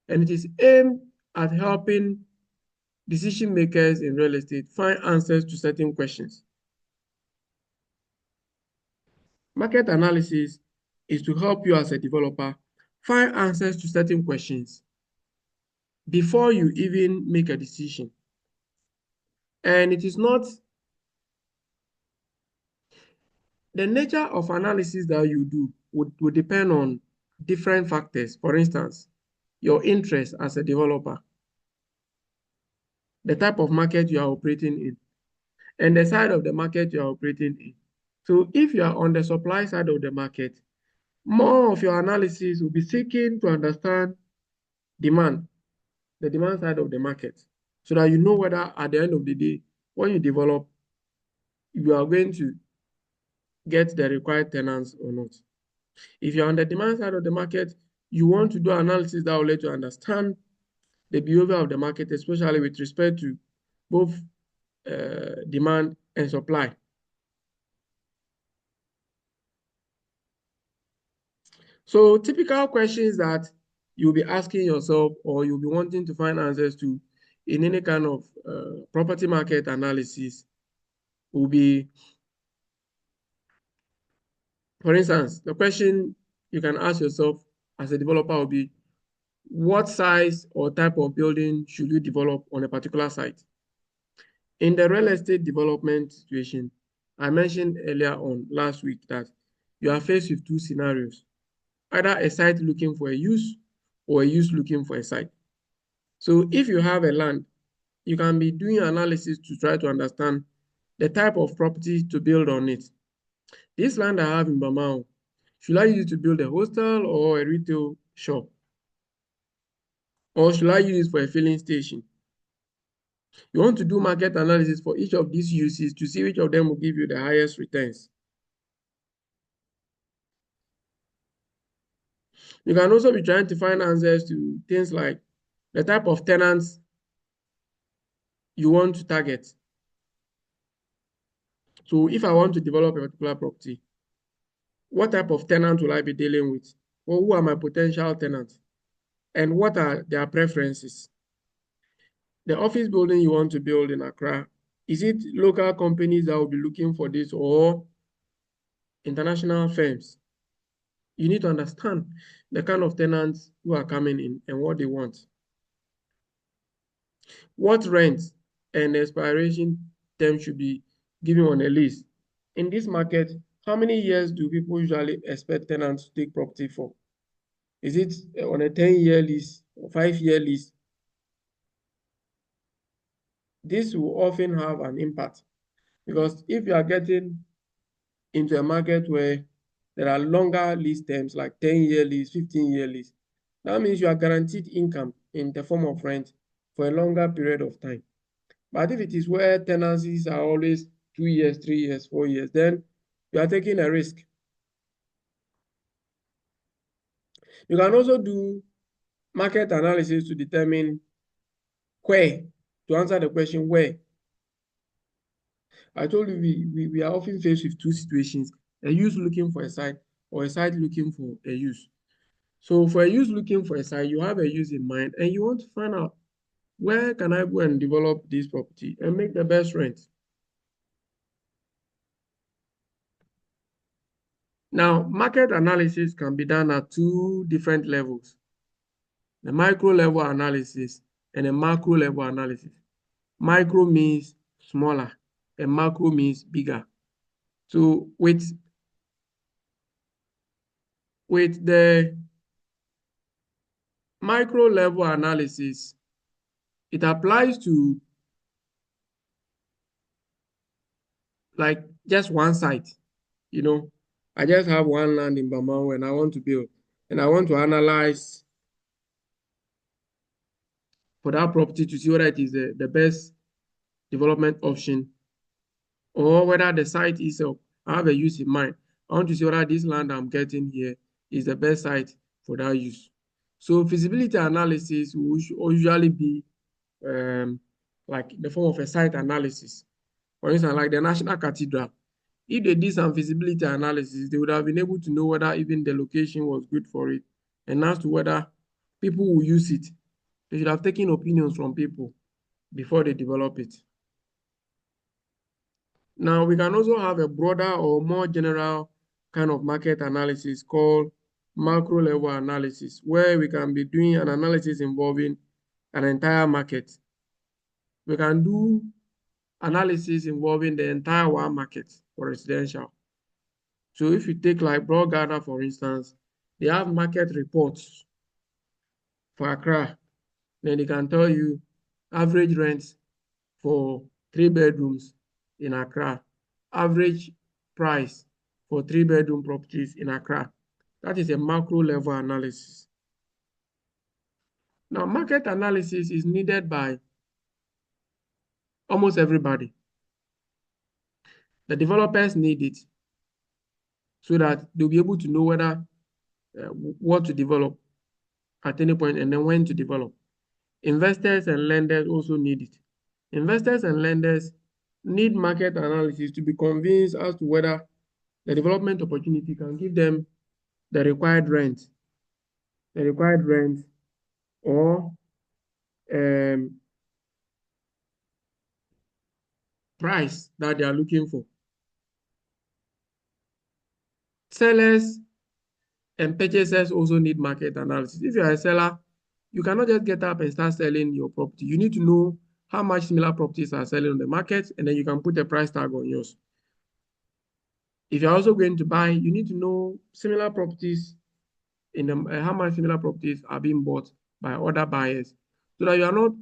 And it is aimed at helping decision makers in real estate find answers to certain questions. Market analysis is to help you as a developer find answers to certain questions before you even make a decision. And it is not the nature of analysis that you do would depend on different factors. For instance, your interest as a developer, the type of market you are operating in, and the side of the market you are operating in. So if you are on the supply side of the market, more of your analysis will be seeking to understand demand. the demand side of the market, so that you know whether at the end of the day, when you develop, you are going to get the required tenants or not. If you're on the demand side of the market, you want to do analysis that will let you understand the behavior of the market, especially with respect to both demand and supply. So typical questions that you'll be asking yourself or you'll be wanting to find answers to in any kind of property market analysis will be, for instance, the question you can ask yourself as a developer will be, what size or type of building should you develop on a particular site? In the real estate development situation, I mentioned earlier on last week that you are faced with two scenarios, either a site looking for a use or a use looking for a site. So if you have a land, you can be doing analysis to try to understand the type of property to build on it. This land I have in Bamao, should I use it to build a hostel or a retail shop? Or should I use it for a filling station? You want to do market analysis for each of these uses to see which of them will give you the highest returns. You can also be trying to find answers to things like the type of tenants you want to target. So if I want to develop a particular property, what type of tenant will I be dealing with? Or who are my potential tenants? And what are their preferences? The office building you want to build in Accra, is it local companies that will be looking for this or international firms? You need to understand the kind of tenants who are coming in and what they want. What rent and expiration term should be given on a lease? In this market, how many years do people usually expect tenants to take property for? Is it on a 10-year lease or 5-year lease? This will often have an impact because if you are getting into a market where there are longer lease terms like 10-year lease, 15-year lease, that means you are guaranteed income in the form of rent for a longer period of time. But if it is where tenancies are always 2 years, 3 years, 4 years, then you are taking a risk. You can also do market analysis to determine where, to answer the question where. I told you we are often faced with two situations, a use looking for a site or a site looking for a use. So for a use looking for a site, you have a use in mind and you want to find out where can I go and develop this property and make the best rent. Now, market analysis can be done at two different levels, the micro level analysis and a macro level analysis. Micro means smaller and macro means bigger. So with the micro level analysis, it applies to like just one site. You know, I just have one land in Bamao and I want to build and I want to analyze for that property to see whether it is the best development option or whether the site itself, I have a use in mind. I want to see whether this land I'm getting here is the best site for that use. So feasibility analysis will usually be like the form of a site analysis. For instance, like the National Cathedral, if they did some feasibility analysis, they would have been able to know whether even the location was good for it and as to whether people will use it. They should have taken opinions from people before they develop it. Now, we can also have a broader or more general kind of market analysis called macro level analysis, where we can be doing an analysis involving an entire market. We can do analysis involving the entire one market for residential. So if you take like Broad Ghana, for instance, they have market reports for Accra. Then they can tell you average rents for 3 bedrooms in Accra, average price for 3-bedroom properties in Accra. That is a macro level analysis. Now, market analysis is needed by almost everybody. The developers need it so that they'll be able to know whether what to develop at any point and then when to develop. Investors and lenders also need it. Investors and lenders need market analysis to be convinced as to whether the development opportunity can give them the required rent or price that they are looking for. Sellers and purchasers also need market analysis. If you are a seller, you cannot just get up and start selling your property. You need to know how much similar properties are selling on the market, and then you can put a price tag on yours. If you're also going to buy, you need to know similar properties in the, how much similar properties are being bought by other buyers so that you are not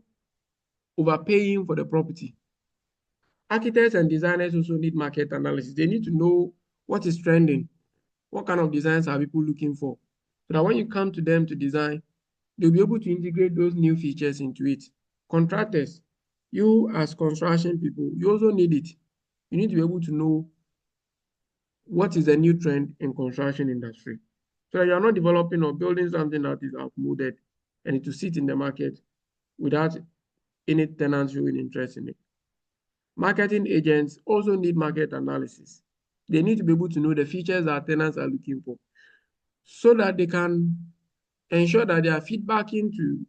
overpaying for the property. Architects and designers also need market analysis. They need to know what is trending, what kind of designs are people looking for, so that when you come to them to design, they'll be able to integrate those new features into it. Contractors, you as construction people, you also need it. You need to be able to know what is the new trend in construction industry, so that you're not developing or building something that is outmoded and it will sit in the market without any tenants showing interest in it. Marketing agents also need market analysis. They need to be able to know the features that tenants are looking for so that they can ensure that they are feedbacking to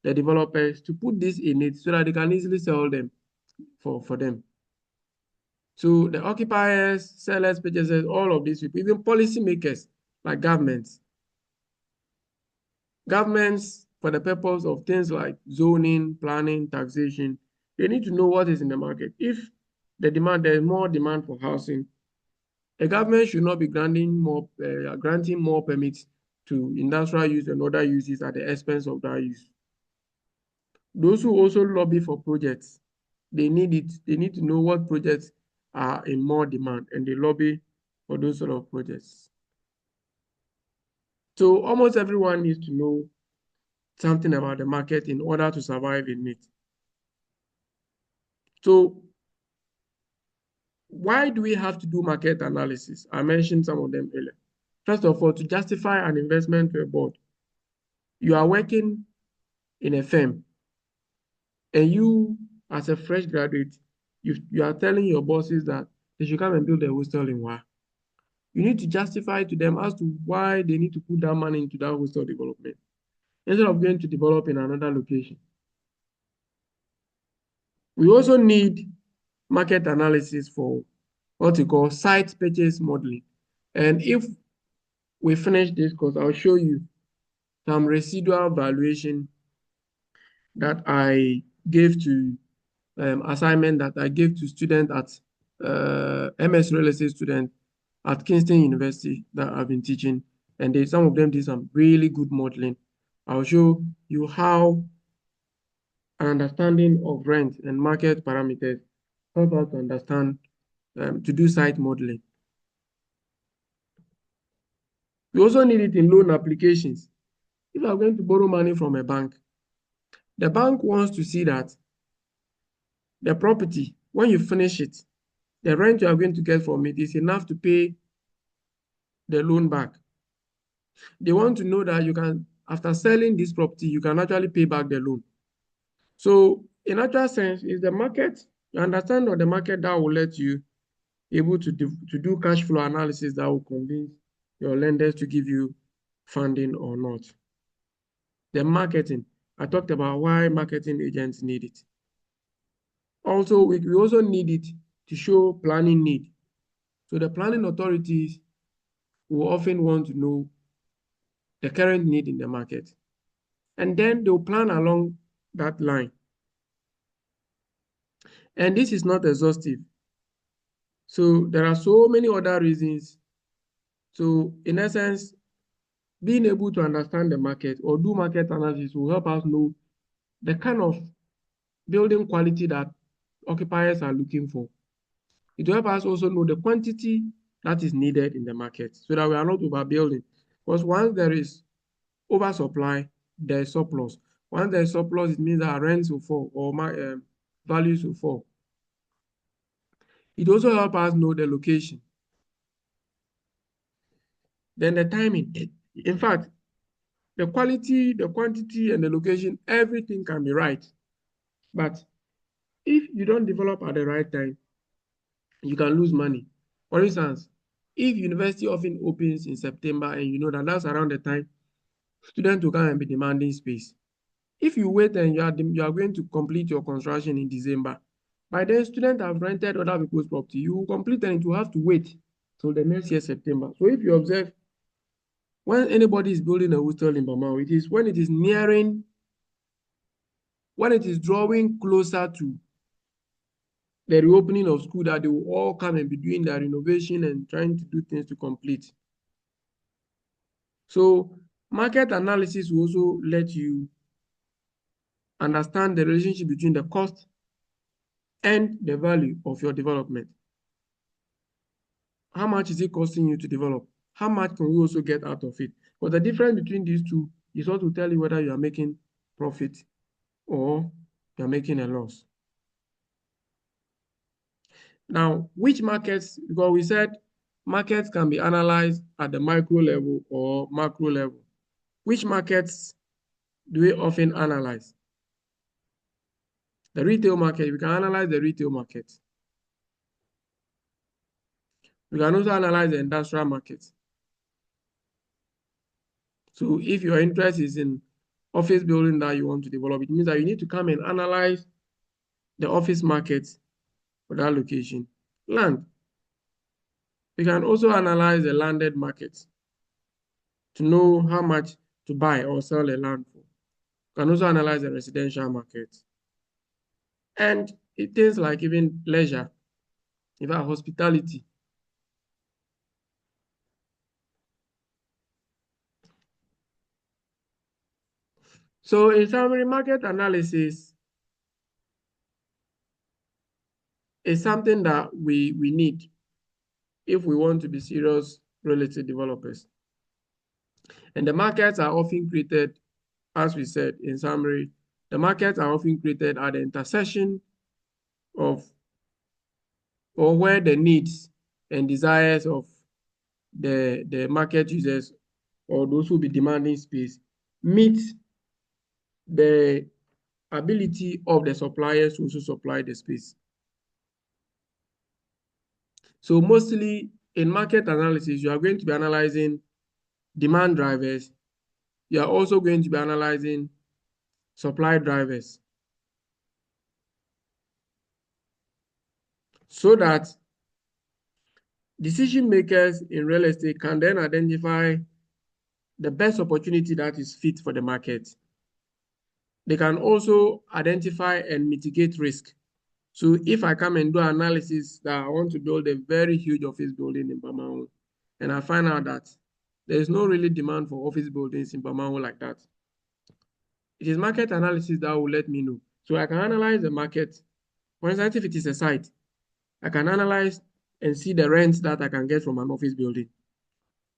the developers to put this in it so that they can easily sell them for them. So the occupiers, sellers, purchasers, all of these people, even policymakers like governments. Governments, for the purpose of things like zoning, planning, taxation, they need to know what is in the market. If there is more demand for housing, the government should not be granting more permits to industrial use and other uses at the expense of that use. Those who also lobby for projects, they need it. They need to know what projects are in more demand and they lobby for those sort of projects. So almost everyone needs to know something about the market in order to survive in it. So why do we have to do market analysis? I mentioned some of them earlier. First of all, to justify an investment to a board, you are working in a firm and you, as a fresh graduate, you are telling your bosses that they should come and build a hostel in Wa. You need to justify to them as to why they need to put that money into that hostel development instead of going to develop in another location. We also need market analysis for what we call site purchase modeling. And if we finish this course, I'll show you some residual valuation that I gave to assignment that I gave to students at MS Real Estate student at Kingston University that I've been teaching. And some of them did some really good modeling. I'll show you how an understanding of rent and market parameters help us to understand to do site modeling. We also need it in loan applications. If you are going to borrow money from a bank, the bank wants to see that the property, when you finish it, the rent you are going to get from it is enough to pay the loan back. They want to know that you can, after selling this property, you can actually pay back the loan. So in actual sense, is the market, you understand of the market that will let you able to do cash flow analysis that will convince your lenders to give you funding or not. The marketing, I talked about why marketing agents need it. Also, we also need it to show planning need. So the planning authorities will often want to know the current need in the market. And then they'll plan along that line. And this is not exhaustive. So there are so many other reasons. So in essence, being able to understand the market or do market analysis will help us know the kind of building quality that occupiers are looking for. It will help us also know the quantity that is needed in the market so that we are not overbuilding. Because once there is oversupply, there is surplus. Once there's surplus, it means that rents will fall or values will fall. It also helps us know the location. Then the timing. In fact, the quality, the quantity, and the location, everything can be right. But if you don't develop at the right time, you can lose money. For instance, if university often opens in September and you know that that's around the time students will come and be demanding space. If you wait and you are going to complete your construction in December, by then students have rented other people's property. You will complete and you have to wait till the next year September. So if you observe, when anybody is building a hostel in Bamao, it is when it is nearing, when it is drawing closer to the reopening of school that they will all come and be doing their renovation and trying to do things to complete. So market analysis will also let you understand the relationship between the cost and the value of your development. How much is it costing you to develop? How much can you also get out of it? But the difference between these two is what will tell you whether you are making profit or you are making a loss. Now, which markets, because we said markets can be analyzed at the micro level or macro level. Which markets do we often analyze? The retail market, we can analyze the retail market. We can also analyze the industrial market. So if your interest is in office building that you want to develop, it means that you need to come and analyze the office market for that location. Land. We can also analyze the landed market to know how much to buy or sell a land for. We can also analyze the residential market. And things like even leisure, even hospitality. So in summary, market analysis is something that we need if we want to be serious real estate developers. And the markets are often created, as we said in summary, the markets are often created at the intersection of or where the needs and desires of the market users or those who be demanding space meet the ability of the suppliers to also supply the space. So mostly in market analysis, you are going to be analyzing demand drivers. You are also going to be analyzing supply drivers so that decision makers in real estate can then identify the best opportunity that is fit for the market. They can also identify and mitigate risk. So if I come and do analysis that I want to build a very huge office building in Bamao, and I find out that there is no really demand for office buildings in Bamao like that, it is market analysis that will let me know. So I can analyze the market. For instance, if it is a site, I can analyze and see the rent that I can get from an office building.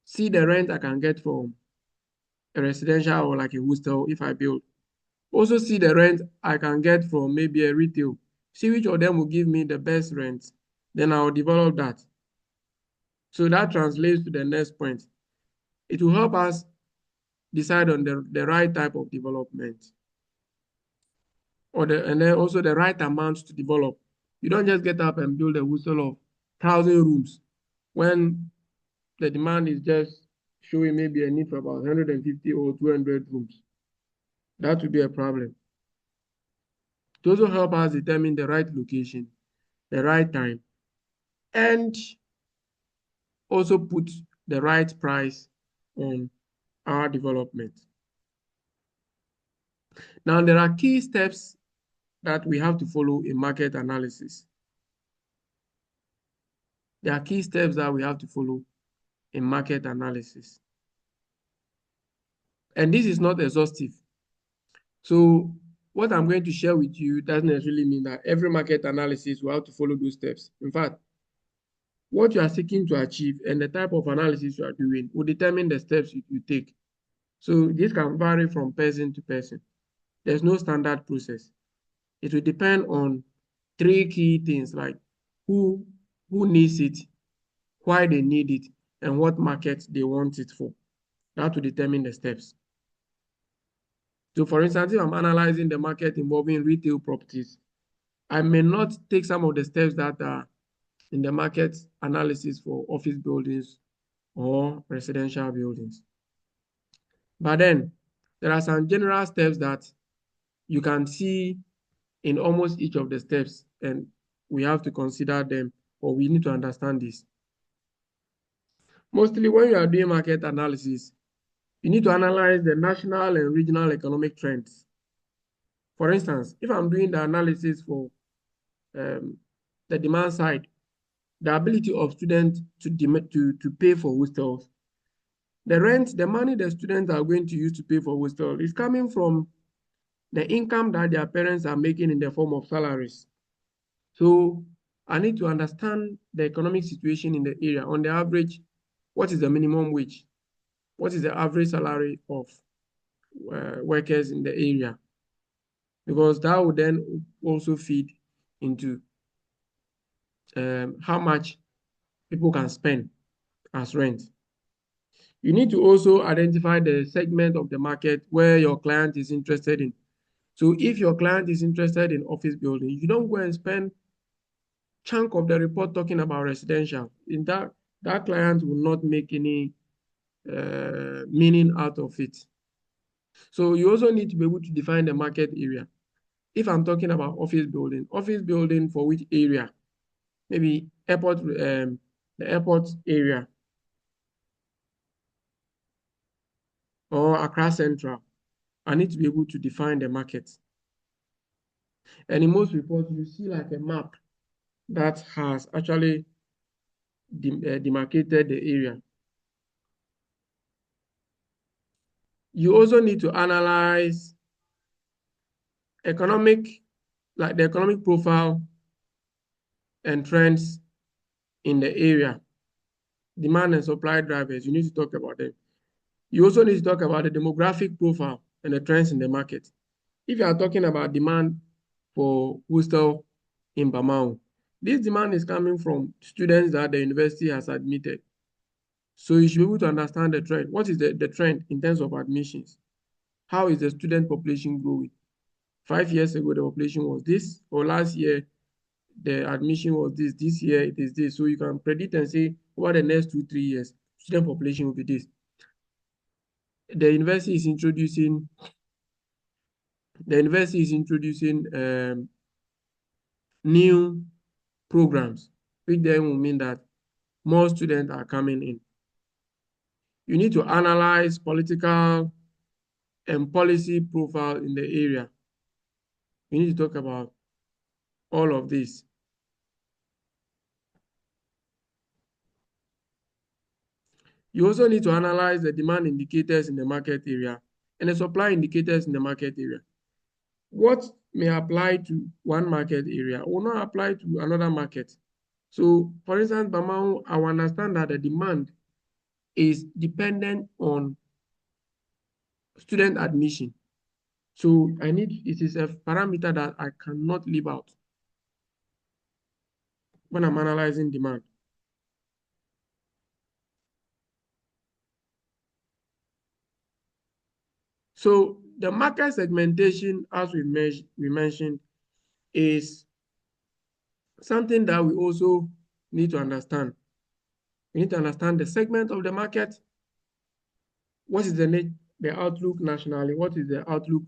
See the rent I can get from a residential or like a hostel if I build. Also see the rent I can get from maybe a retail. See which of them will give me the best rent. Then I'll develop that. So that translates to the next point. It will help us decide on the right type of development. And then also the right amount to develop. You don't just get up and build a hostel of 1,000 rooms when the demand is just showing maybe a need for about 150 or 200 rooms. That would be a problem. To also help us determine the right location, the right time, and also put the right price on our development. Now, there are key steps that we have to follow in market analysis. There are key steps that we have to follow in market analysis. And this is not exhaustive. So what I'm going to share with you doesn't necessarily mean that every market analysis will have to follow those steps. In fact, what you are seeking to achieve and the type of analysis you are doing will determine the steps you take. So this can vary from person to person. There's no standard process. It will depend on three key things like who needs it, why they need it, and what market they want it for. That will determine the steps. So for instance, if I'm analyzing the market involving retail properties, I may not take some of the steps that are in the market analysis for office buildings or residential buildings. But then there are some general steps that you can see in almost each of the steps, and we have to consider them, or we need to understand this. Mostly when you are doing market analysis, you need to analyze the national and regional economic trends. For instance, if I'm doing the analysis for the demand side, the ability of students to pay for hostels, the rent, the money the students are going to use to pay for hostel is coming from the income that their parents are making in the form of salaries. So I need to understand the economic situation in the area. On the average, what is the minimum wage? What is the average salary of workers in the area? Because that would then also feed into how much people can spend as rent. You need to also identify the segment of the market where your client is interested in. So if your client is interested in office building, you don't go and spend chunk of the report talking about residential. In that client will not make any meaning out of it. So you also need to be able to define the market area. If I'm talking about office building for which area? Maybe airport, the airport area or Accra Central. I need to be able to define the market. And in most reports, you see like a map that has actually demarcated the area. You also need to analyze the economic profile and trends in the area. Demand and supply drivers, you need to talk about them. You also need to talk about the demographic profile and the trends in the market. If you are talking about demand for hostel in Bamau, this demand is coming from students that the university has admitted. So you should be able to understand the trend. What is the trend in terms of admissions? How is the student population growing? 5 years ago, the population was this, or last year, the admission was this year it is this. So you can predict and say over the next 2-3 years, student population will be this. The university is introducing new programs, which then will mean that more students are coming in. You need to analyze political and policy profile in the area. We need to talk about all of this. You also need to analyze the demand indicators in the market area and the supply indicators in the market area. What may apply to one market area will not apply to another market. So, for instance, Bamau, I understand that the demand is dependent on student admission. So, it is a parameter that I cannot leave out when I'm analyzing demand. So the market segmentation, as we mentioned, is something that we also need to understand. We need to understand the segment of the market. What is the outlook nationally? What is the outlook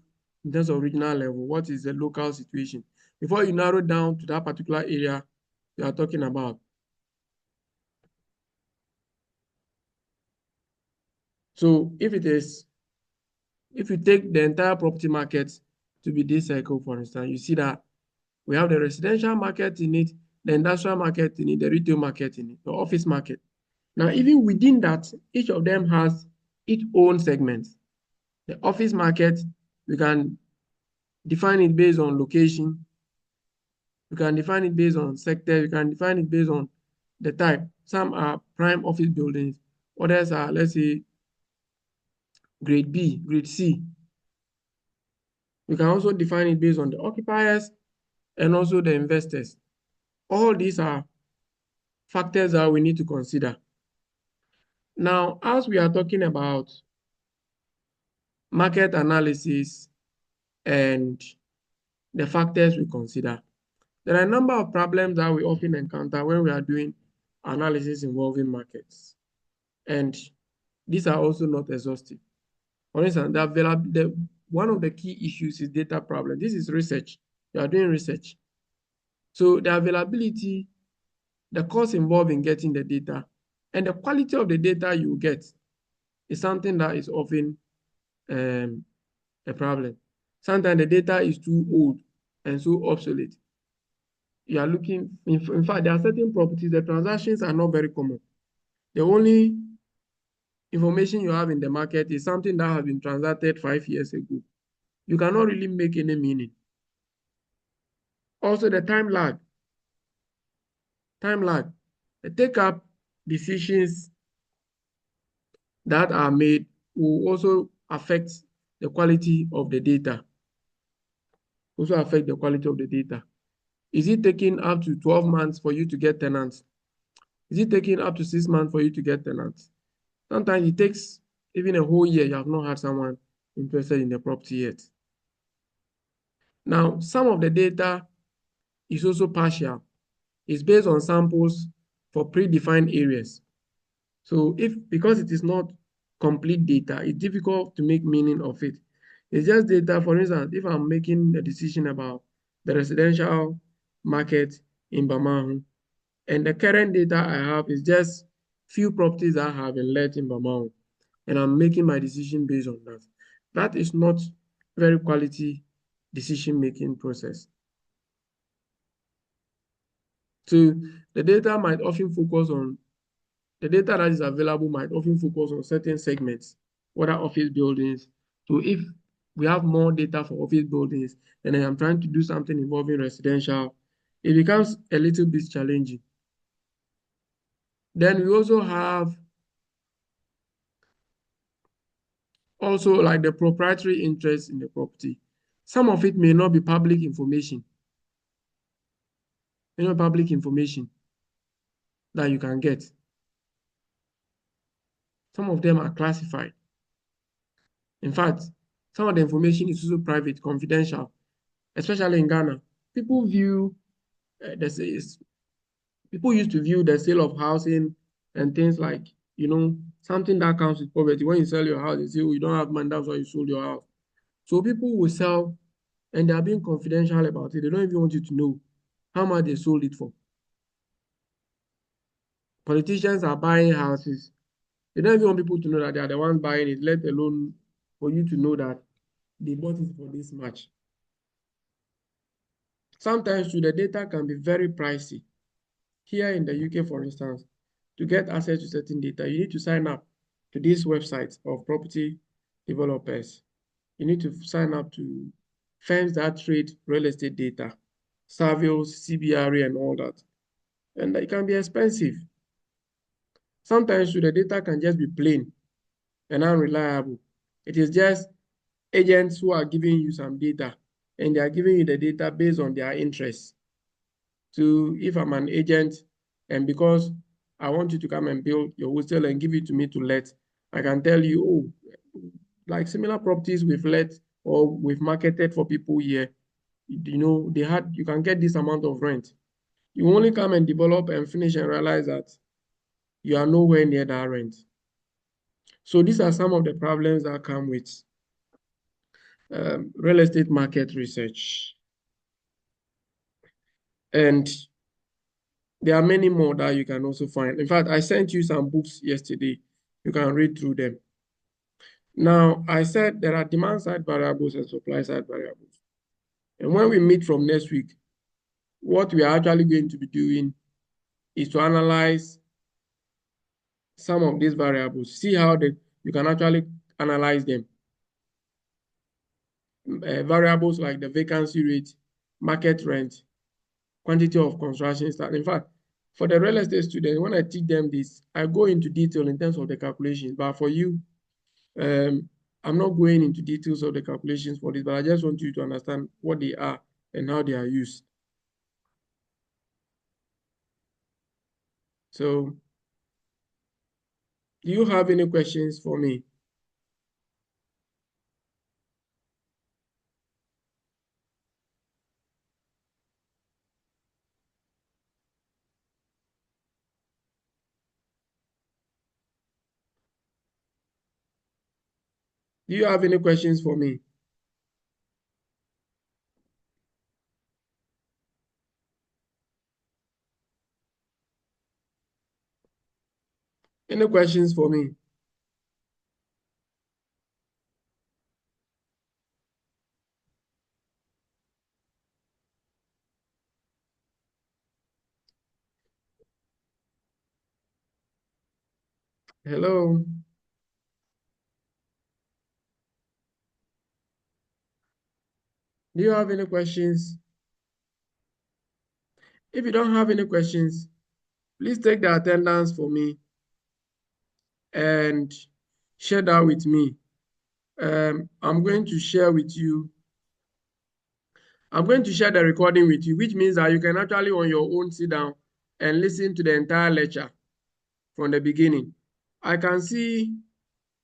in terms of regional level? What is the local situation? Before you narrow down to that particular area you are talking about. So if you take the entire property market to be this cycle, for instance, you see that we have the residential market in it, the industrial market in it, the retail market in it, the office market. Now, even within that, each of them has its own segment. The office market, we can define it based on location. We can define it based on sector. We can define it based on the type. Some are prime office buildings. Others are, let's say, grade B, grade C. You can also define it based on the occupiers and also the investors. All these are factors that we need to consider. Now, as we are talking about market analysis and the factors we consider, there are a number of problems that we often encounter when we are doing analysis involving markets. And these are also not exhaustive. For instance, one of the key issues is data problem. This is research. You are doing research. So the availability, the cost involved in getting the data, and the quality of the data you get is something that is often a problem. Sometimes the data is too old and so obsolete. You are looking, in fact, there are certain properties, the transactions are not very common. The only information you have in the market is something that has been transacted 5 years ago. You cannot really make any meaning. Also, the time lag. The take-up decisions that are made will also affect the quality of the data. Is it taking up to 12 months for you to get tenants? Is it taking up to 6 months for you to get tenants? Sometimes it takes even a whole year. You have not had someone interested in the property yet. Now, some of the data is also partial. It's based on samples for predefined areas. So because it is not complete data, it's difficult to make meaning of it. It's just data. For instance, if I'm making a decision about the residential market in Bamahu, and the current data I have is just few properties that have been let in Bamahu, and I'm making my decision based on that. That is not very quality decision-making process. So the data that is available might often focus on certain segments, whether office buildings. So if we have more data for office buildings and I am trying to do something involving residential, it becomes a little bit challenging. Then we also have like the proprietary interest in the property. Some of it may not be public information. Public information that you can get. Some of them are classified. In fact, some of the information is also private, confidential, especially in Ghana. People used to view the sale of housing and things like, something that counts with poverty. When you sell your house, you say, oh, you don't have money, that's why you sold your house. So people will sell and they are being confidential about it. They don't even want you to know how much they sold it for. Politicians are buying houses. They don't even want people to know that they are the ones buying it, let alone for you to know that they bought it for this much. Sometimes the data can be very pricey. Here in the UK, for instance, to get access to certain data, you need to sign up to these websites of property developers. You need to sign up to firms that trade real estate data, Savills, CBRE, and all that. And it can be expensive. Sometimes the data can just be plain and unreliable. It is just agents who are giving you some data, and they are giving you the data based on their interests. So if I'm an agent, and because I want you to come and build your hostel and give it to me to let, I can tell you, oh, like similar properties we've let or we've marketed for people here, you can get this amount of rent. You only come and develop and finish and realize that you are nowhere near that rent. So these are some of the problems that come with real estate market research. And there are many more that you can also find. In fact, I sent you some books yesterday. You can read through them. Now, I said there are demand side variables and supply side variables. And when we meet from next week, what we are actually going to be doing is to analyze some of these variables, see how you can actually analyze them. Variables like the vacancy rate, market rent, quantity of construction start. In fact, for the real estate students, when I teach them this, I go into detail in terms of the calculations. But for you, I'm not going into details of the calculations for this, but I just want you to understand what they are and how they are used. So, do you have any questions for me? Do you have any questions for me? Any questions for me? Hello? Do you have any questions? If you don't have any questions, please take the attendance for me and share that with me. I'm going to share with you. I'm going to share the recording with you, which means that you can actually on your own sit down and listen to the entire lecture from the beginning. I can see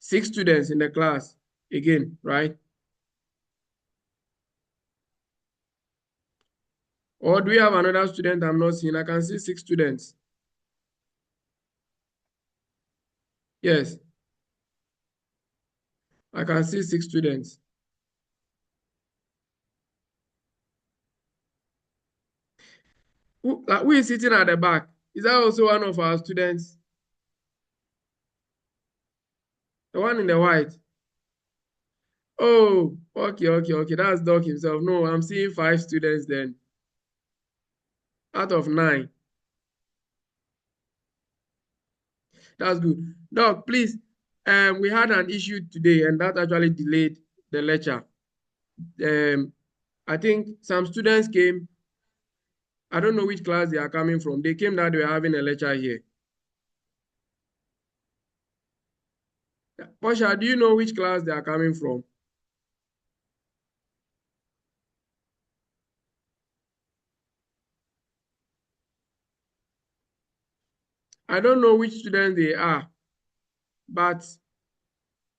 6 students in the class again, right? Or do we have another student I'm not seeing? I can see 6 students. Yes, I can see 6 students. Who is sitting at the back? Is that also one of our students? The one in the white? Oh, okay. That's Doc himself. No, I'm seeing 5 students then out of 9. That's good. Doc, please, we had an issue today and that actually delayed the lecture. I think some students came. I don't know which class they are coming from. They came that they were having a lecture here. Posha, do you know which class they are coming from? I don't know which students they are, but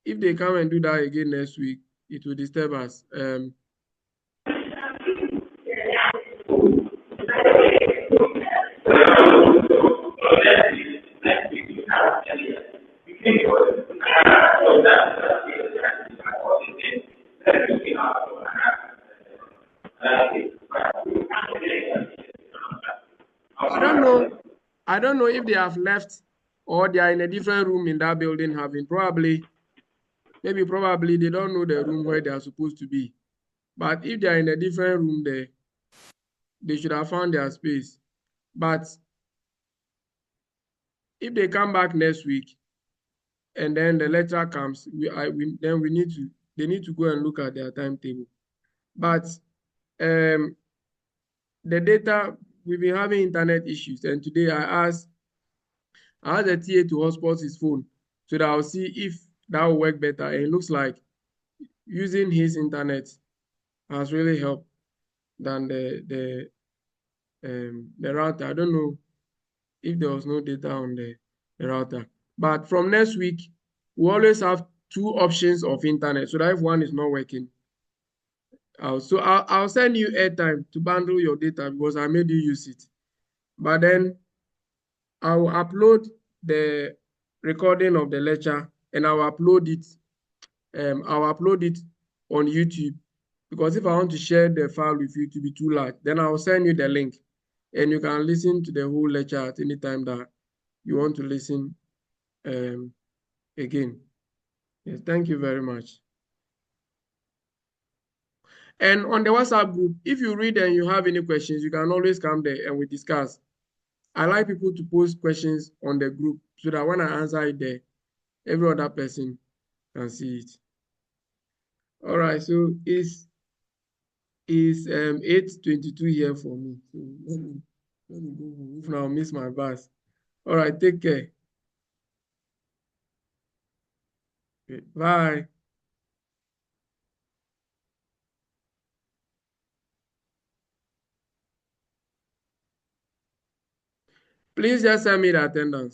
if they come and do that again next week, it will disturb us. I don't know if they have left or they are in a different room in that building having probably they don't know the room where they are supposed to be. But if they are in a different room there, they should have found their space. But if they come back next week and then the lecture comes, then they need to go and look at their timetable. But the data, we've been having internet issues, and today I asked the TA to hotspot his phone so that I'll see if that will work better. And it looks like using his internet has really helped than the router. I don't know if there was no data on the router. But from next week, we always have 2 options of internet. So that if one is not working, I'll send you airtime to bundle your data because I made you use it. But then I will upload the recording of the lecture and I'll upload it on YouTube because if I want to share the file with you to be too large, then I'll send you the link and you can listen to the whole lecture at any time that you want to listen again. Yes, thank you very much. And on the WhatsApp group, if you read and you have any questions, you can always come there and we discuss. I like people to post questions on the group so that when I answer it there, every other person can see it. All right, so it's 8:22 here for me. So let me go home. If not, I'll miss my bus. All right, take care. Okay, bye. Please just send me the attendance.